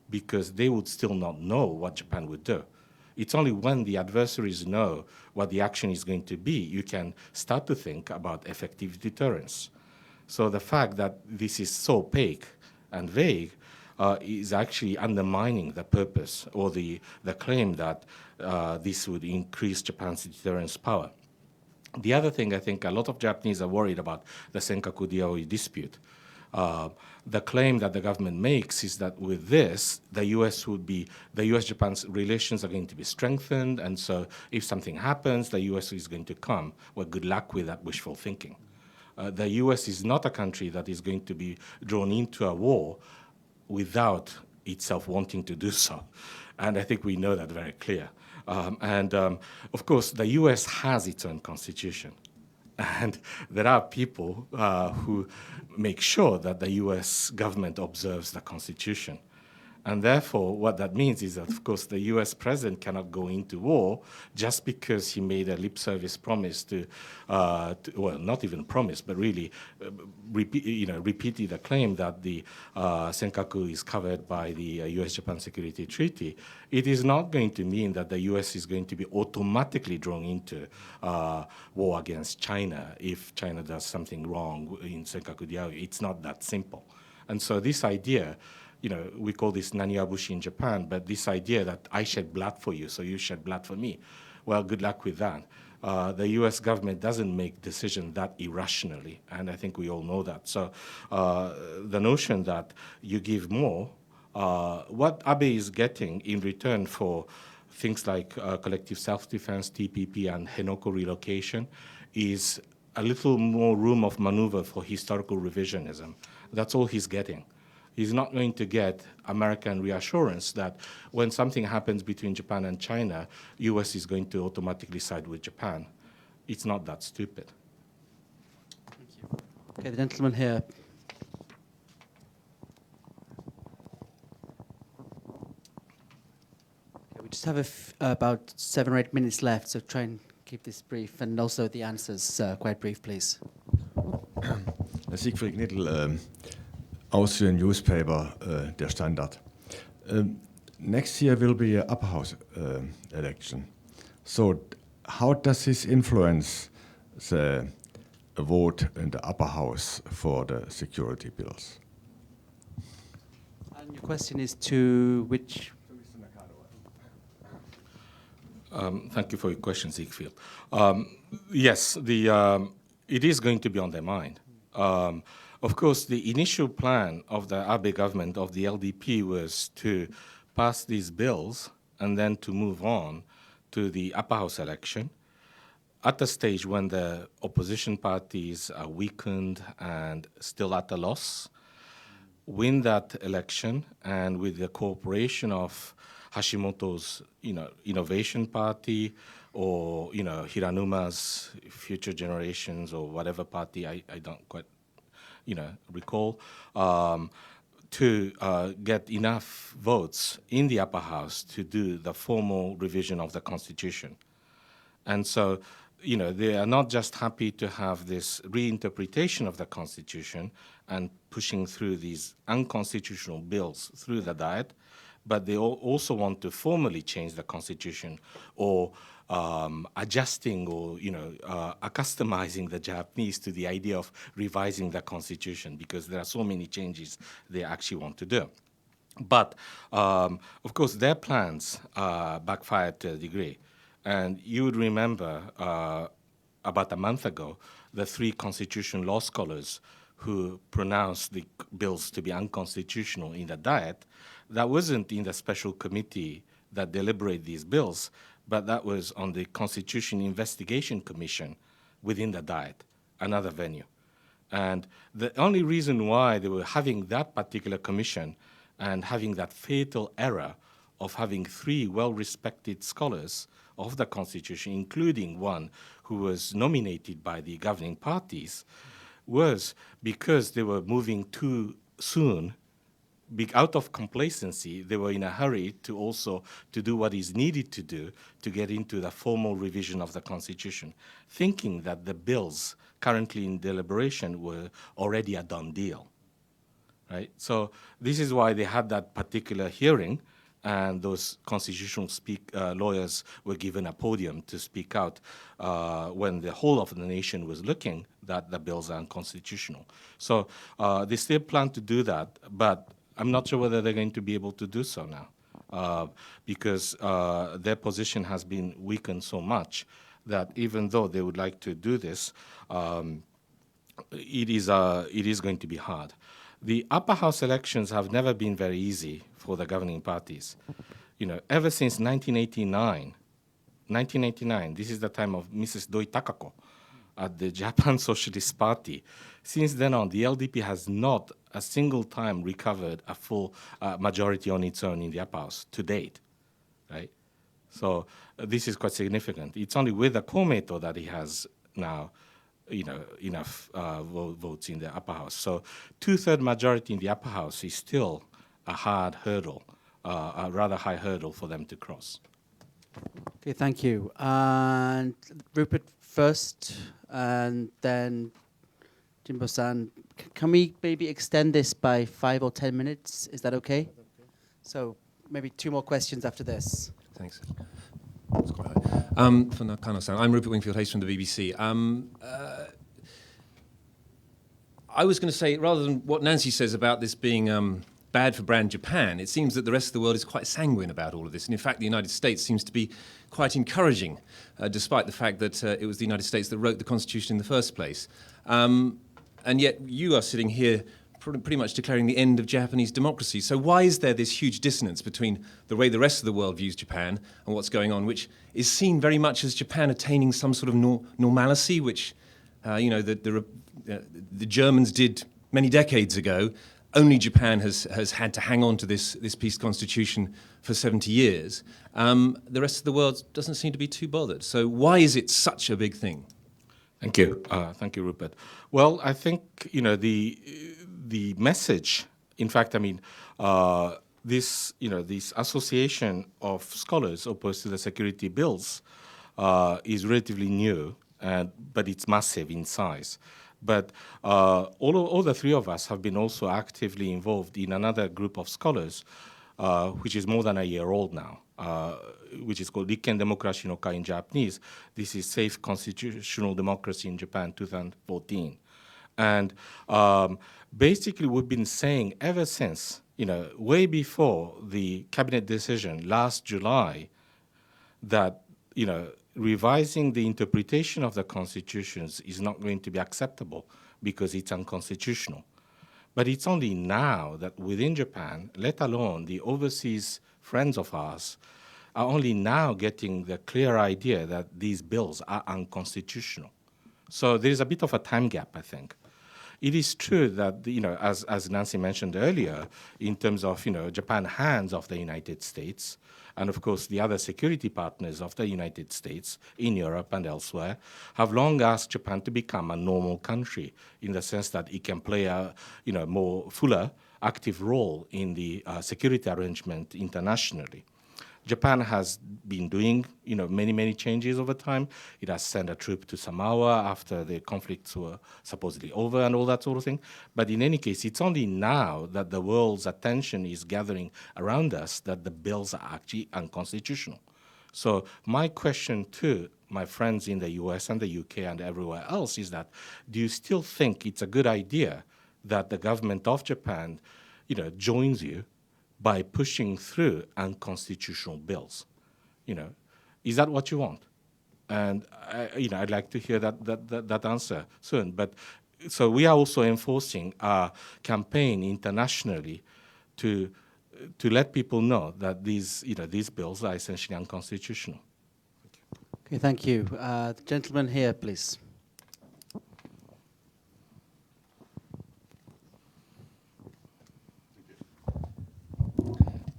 Speaker 4: because they would still not know what Japan would do. It's only when the adversaries know what the action is going to be, you can start to think about effective deterrence. So the fact that this is so opaque and vague is actually undermining the purpose or the claim that this would increase Japan's deterrence power. The other thing, I think a lot of Japanese are worried about the Senkaku Diaoyu dispute. The claim that the government makes is that with this, the U.S.-Japan's relations are going to be strengthened, and so if something happens, the U.S. is going to come. Well, good luck with that wishful thinking. The U.S. is not a country that is going to be drawn into a war without itself wanting to do so. And I think we know that very clear. Of course, the U.S. has its own constitution. And there are people who make sure that the U.S. government observes the Constitution. And therefore, what that means is that, of course, the U.S. president cannot go into war just because he made a lip service promise well, not even promise, but really repeated a claim that the Senkaku is covered by the U.S.-Japan Security Treaty. It is not going to mean that the U.S. is going to be automatically drawn into war against China if China does something wrong in Senkaku Diaoyu. It's not that simple. And so this idea, we call this naniwabushi in Japan, but this idea that I shed blood for you, so you shed blood for me, well, good luck with that. The U.S. government doesn't make decisions that irrationally, and I think we all know that. So the notion that you give more, what Abe is getting in return for things like collective self-defense, TPP, and Henoko relocation is a little more room of maneuver for historical revisionism. That's all he's getting. He's not going to get American reassurance that when something happens between Japan and China, U.S. is going to automatically side with Japan. It's not that stupid.
Speaker 1: Thank you. Okay, the gentleman here. Okay, we just have about 7 or 8 minutes left, so try and keep this brief, and also the answers quite brief, please.
Speaker 10: Siegfried Knittel, Austrian newspaper, Der Standard. Next year will be an upper house election. So how does this influence the vote in the upper house for the security bills?
Speaker 1: And your question is to which?
Speaker 4: Thank you for your question, Siegfried. Yes, it is going to be on their mind. Of course, the initial plan of the Abe government, of the LDP, was to pass these bills and then to move on to the upper house election at a stage when the opposition parties are weakened and still at a loss, win that election, and with the cooperation of Hashimoto's, Innovation Party, or Hiranuma's Future Generations, or whatever party, I don't quite recall, to get enough votes in the upper house to do the formal revision of the Constitution. And so, they are not just happy to have this reinterpretation of the Constitution and pushing through these unconstitutional bills through the Diet, but they also want to formally change the Constitution, or adjusting or accustomizing the Japanese to the idea of revising the Constitution, because there are so many changes they actually want to do. But of course, their plans backfired to a degree. And you would remember about a month ago, the 3 constitution law scholars who pronounced the bills to be unconstitutional in the Diet. That wasn't in the special committee that deliberated these bills, but that was on the Constitution Investigation Commission within the Diet, another venue. And the only reason why they were having that particular commission and having that fatal error of having 3 well-respected scholars of the Constitution, including one who was nominated by the governing parties, was because they were moving too soon. Out of complacency, they were in a hurry to do what is needed to do to get into the formal revision of the Constitution, thinking that the bills currently in deliberation were already a done deal, right? So this is why they had that particular hearing, and those constitutional lawyers were given a podium to speak out when the whole of the nation was looking that the bills are unconstitutional. So they still plan to do that, but I'm not sure whether they're going to be able to do so now because their position has been weakened so much that even though they would like to do this, it is going to be hard. The upper house elections have never been very easy for the governing parties. You know, ever since 1989, this is the time of Mrs. Doi Takako at the Japan Socialist Party. Since then on, the LDP has not a single time recovered a full majority on its own in the upper house to date, right? So this is quite significant. It's only with the Komeito that he has now, enough votes in the upper house. So 2/3 majority in the upper house is still a hard hurdle, a rather high hurdle for them to cross.
Speaker 1: Okay, thank you. And Rupert first, and then Jimbo-san. Can we maybe extend this by 5 or 10 minutes? Is that okay? So maybe 2 more questions after this.
Speaker 11: Thanks. That's quite high. For Nakano-san, I'm Rupert Wingfield-Hayes from the BBC. I was going to say, rather than what Nancy says about this being bad for brand Japan, it seems that the rest of the world is quite sanguine about all of this. And in fact, the United States seems to be quite encouraging, despite the fact that it was the United States that wrote the Constitution in the first place. And yet you are sitting here pretty much declaring the end of Japanese democracy. So why is there this huge dissonance between the way the rest of the world views Japan and what's going on, which is seen very much as Japan attaining some sort of normalcy, which the Germans did many decades ago? Only Japan has had to hang on to this peace constitution for 70 years. The rest of the world doesn't seem to be too bothered. So why is it such a big thing?
Speaker 4: Thank you. Thank you, Rupert. Well, I think, the message, in fact, this association of scholars opposed to the security bills is relatively new, but it's massive in size. But all the three of us have been also actively involved in another group of scholars, which is more than a year old now, which is called Rikken Democracy no Kai in Japanese. This is Safe Constitutional Democracy in Japan 2014. And basically we've been saying ever since, way before the cabinet decision last July, that, revising the interpretation of the constitutions is not going to be acceptable because it's unconstitutional. But it's only now that within Japan, let alone the overseas friends of ours, are only now getting the clear idea that these bills are unconstitutional. So there's a bit of a time gap, I think. It is true that, as Nancy mentioned earlier, in terms of, Japan hands off the United States, and of course the other security partners of the United States in Europe and elsewhere have long asked Japan to become a normal country in the sense that it can play a, more fuller, active role in the security arrangement internationally. Japan has been doing, many changes over time. It has sent a troop to Samoa after the conflicts were supposedly over and all that sort of thing. But in any case, it's only now that the world's attention is gathering around us that the bills are actually unconstitutional. So my question to my friends in the US and the UK and everywhere else is that, do you still think it's a good idea that the government of Japan, joins you by pushing through unconstitutional bills? Is that what you want? And I'd like to hear that answer soon. But so we are also enforcing a campaign internationally to let people know that these bills are essentially unconstitutional.
Speaker 1: Okay, thank you. The gentleman here, please.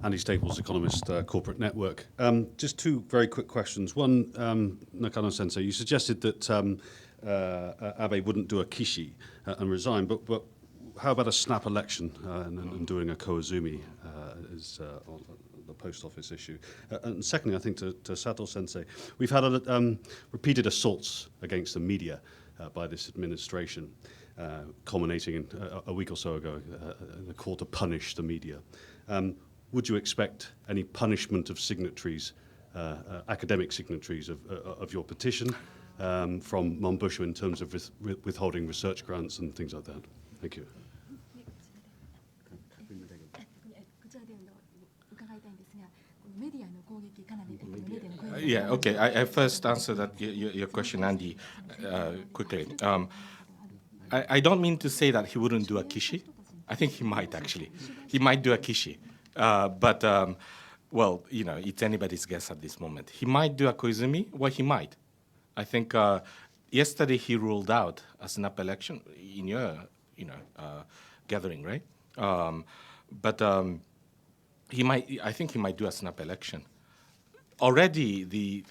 Speaker 12: Andy Staples, Economist, Corporate Network. Just 2 very quick questions. One, Nakano-sensei, you suggested that Abe wouldn't do a kishi and resign, but how about a snap election and doing a Koizumi as the post office issue? And secondly, I think to Sato-sensei, we've had repeated assaults against the media by this administration, culminating in a week or so ago, the call to punish the media. would you expect any punishment of signatories, academic signatories of your petition from Manabu in terms of withholding research grants and things like that? Thank you.
Speaker 4: Yeah, okay. I first answer that your question, Andy, quickly. I don't mean to say that he wouldn't do a kishi. I think he might, actually. He might do a kishi. But, well, you know, it's anybody's guess at this moment. He might do a koizumi. Well, he might. I think yesterday he ruled out a snap election in your, gathering, right? But he might. I think he might do a snap election. Already, the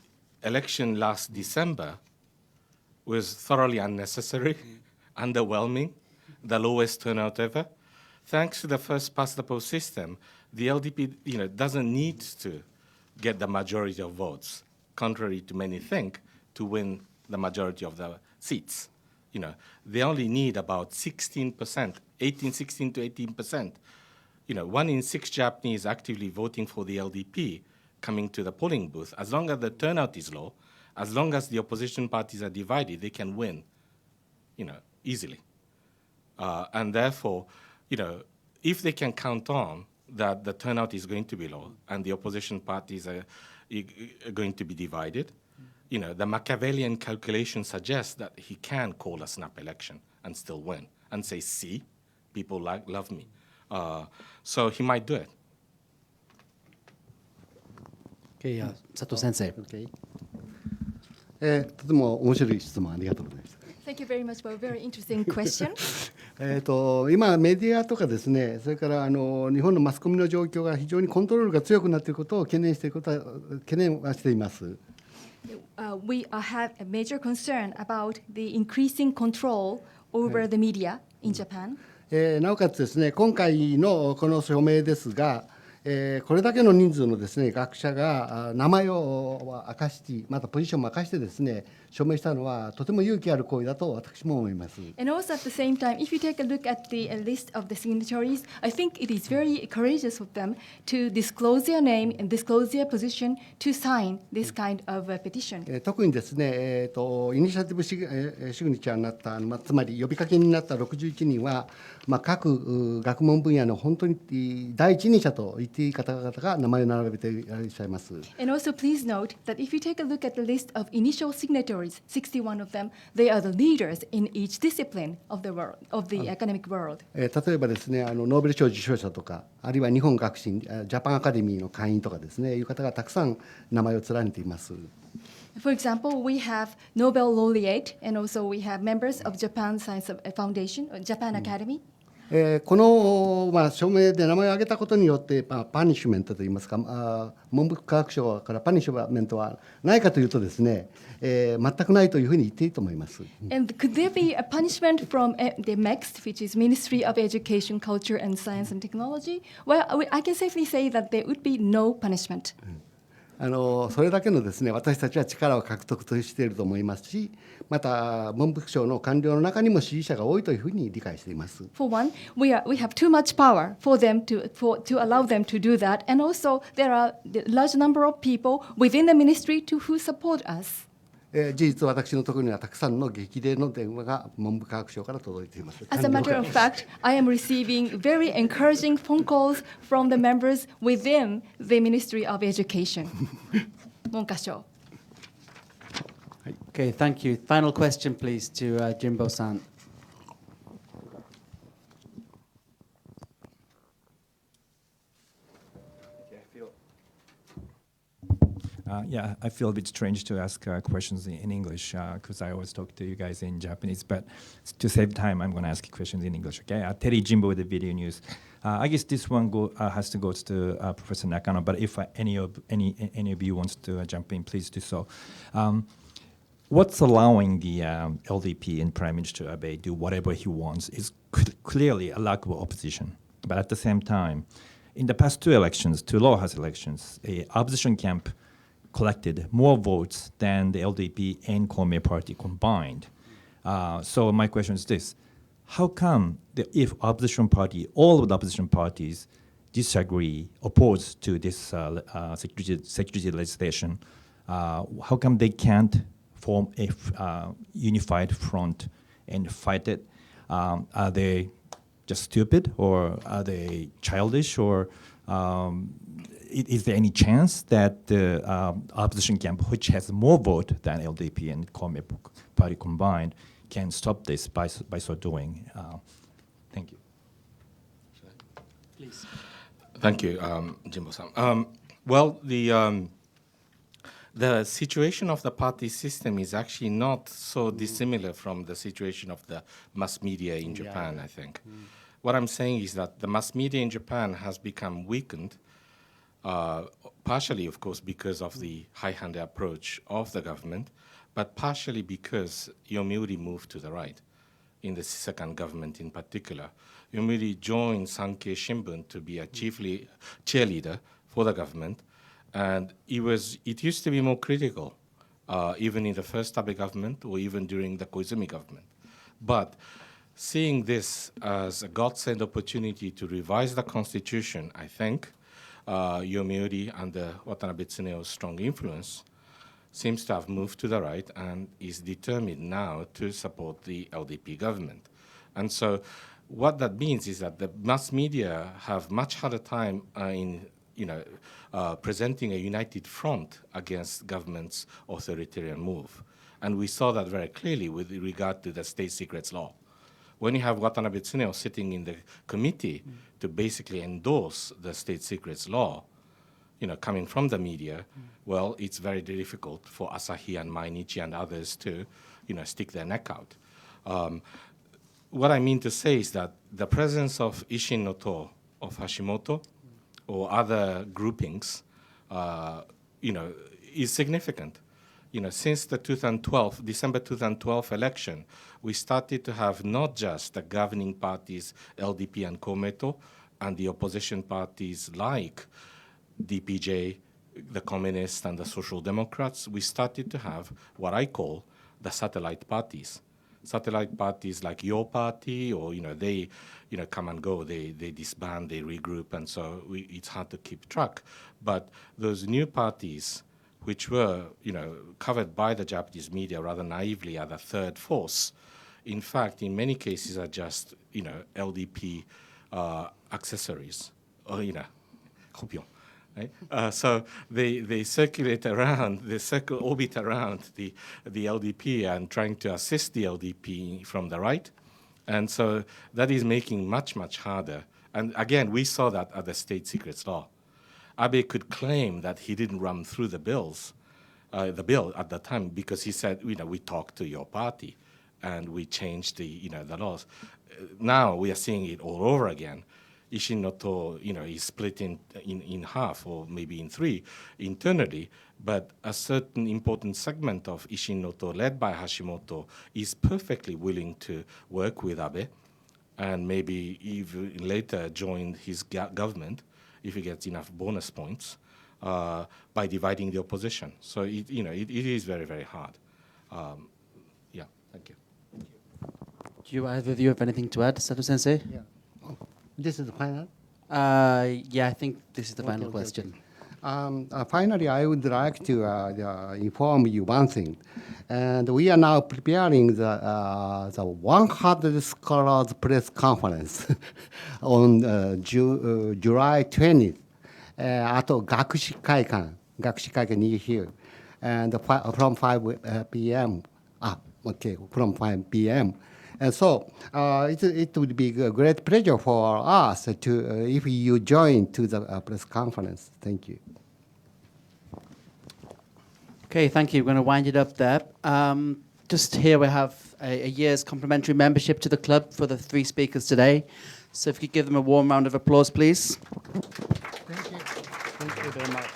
Speaker 4: election last December was thoroughly unnecessary, underwhelming, the lowest turnout ever. Thanks to the first past the post system, the LDP, doesn't need to get the majority of votes, contrary to many think, to win the majority of the seats. They only need about 16%, 16 to 18%. 1 in 6 Japanese actively voting for the LDP coming to the polling booth. As long as the turnout is low, as long as the opposition parties are divided, they can win, easily. And therefore, if they can count on that the turnout is going to be low and the opposition parties are going to be divided, the Machiavellian calculation suggests that he can call a snap election and still win and say, see, people love me. So he might do it.
Speaker 1: Okay, Sato Sensei.
Speaker 2: Okay. とても面白い質問ありがとうございます。
Speaker 6: Thank you very much for a very interesting question.
Speaker 2: 今、メディアとかですね、それから日本のマスコミの状況が非常にコントロールが強くなっていることを懸念はしています。
Speaker 6: We have a major concern about the increasing control over the media in Japan.
Speaker 2: なおかつですね、今回のこの署名ですが、これだけの人数のですね、学者が名前を明かし、またポジションも明かしてですね、署名したのはとても勇気ある行為だと私も思います。
Speaker 6: And also at the same time, if you take a look at the list of the signatories, I think it is very courageous of them to disclose their name and disclose their position to sign this kind of petition.
Speaker 2: 特にですね、イニシアティブシグニチャーになった、つまり呼びかけになった61人は、各学問分野の本当に第一人者と言っていい方々が名前を並べていらっしゃいます。
Speaker 6: And also please note that if you take a look at the list of initial signatories, 61 of them, they are the leaders in each discipline of the world, of the academic world.
Speaker 2: 例えばですね、ノーベル賞受賞者とか、あるいは日本学士、ジャパンアカデミーの会員とかですね、いう方がたくさん名前を連ねています。
Speaker 6: For example, we have Nobel laureate, and also we have members of Japan Science Foundation, or Japan Academy.
Speaker 2: この、署名で名前を挙げたことによって、パニッシュメントといいますか、文部科学省からパニッシュメントはないかというとですね、全くないというふうに言っていいと思います。
Speaker 6: And could there be a punishment from the MEXT, which is Ministry of Education, Culture and Science and Technology? Well, I can safely say that there would be no punishment.
Speaker 2: それだけのですね、私たちは力を獲得していると思いますし、また文部省の官僚の中にも支持者が多いというふうに理解しています。
Speaker 6: For one, we have too much power for them to allow them to do that, and also there are a large number of people within the ministry who support us.
Speaker 2: 事実、私のところにはたくさんの激励の電話が文部科学省から届いています。
Speaker 6: As a matter of fact, I am receiving very encouraging phone calls from the members within the Ministry of Education. 文科省。
Speaker 1: Okay, thank you. Final question, please, to Jimbo-san.
Speaker 13: Yeah, I feel a bit strange to ask questions in English because I always talk to you guys in Japanese. But to save time, I'm going to ask questions in English. Okay, Terry Jimbo with the Video News. I guess this one has to go to Professor Nakano. But if any of you wants to jump in, please do so. What's allowing the LDP and Prime Minister Abe do whatever he wants is clearly a lack of opposition. But at the same time, in the past two lower house elections, a opposition camp collected more votes than the LDP and Komeito party combined. So my question is this: how come if all of the opposition parties disagree, oppose to this security legislation, how come they can't form a unified front and fight it? Are they just stupid, or are they childish, or is there any chance that the opposition camp, which has more vote than LDP and Komi party combined, can stop this by so doing? Thank you.
Speaker 1: Please.
Speaker 4: Thank you, Jimbo-san. Well, the situation of the party system is actually not so dissimilar from the situation of the mass media in Japan, I think. What I'm saying is that the mass media in Japan has become weakened, partially, of course, because of the high-handed approach of the government, but partially because Yomiuri moved to the right in the second government in particular. Yomiuri joined Sankei Shimbun to be a cheerleader for the government, and it used to be more critical, even in the first Abe government or even during the Koizumi government. But seeing this as a godsend opportunity to revise the constitution, I think Yomiuri, under Watanabe Tsuneo's strong influence, seems to have moved to the right and is determined now to support the LDP government. And so what that means is that the mass media have much harder time in presenting a united front against government's authoritarian move. And we saw that very clearly with regard to the state secrets law. When you have Watanabe Tsuneo sitting in the committee to basically endorse the state secrets law, coming from the media, well, it's very difficult for Asahi and Mainichi and others to, stick their neck out. What I mean to say is that the presence of Ishin no To, of Hashimoto, or other groupings, is significant. Since the December 2012 election, we started to have not just the governing parties, LDP and Komeito, and the opposition parties like DPJ, the Communists, and the Social Democrats. We started to have what I call the satellite parties. Satellite parties like your party, or they come and go, they disband, they regroup, and so it's hard to keep track. But those new parties, which were covered by the Japanese media rather naively as a third force, in fact, in many cases are just LDP accessories, or hopion. Right? So they circulate around, orbit around the LDP and trying to assist the LDP from the right. And so that is making much, much harder. And again, we saw that at the state secrets law. Abe could claim that he didn't run through the bill at the time because he said, we talked to your party and we changed the laws. Now we are seeing it all over again. Ishin no To, is split in half or maybe in three internally, but a certain important segment of Ishin no To, led by Hashimoto, is perfectly willing to work with Abe and maybe even later join his government if he gets enough bonus points by dividing the opposition. So it is very, very hard. Thank you.
Speaker 1: Do you either of you have anything to add, Sato-sensei?
Speaker 2: Yeah. This is the final?
Speaker 1: I think this is the final question.
Speaker 2: Finally, I would like to inform you one thing. And we are now preparing the 100 Scholars Press Conference on July 20th at Gakushuin near here, and from 5 p.m. From 5 p.m. And so it would be a great pleasure for us to if you join to the press conference. Thank you.
Speaker 1: Okay, thank you. We're going to wind it up there. Just here we have a year's complimentary membership to the club for the 3 speakers today. So if you could give them a warm round of applause, please.
Speaker 2: Thank you. Thank you very much.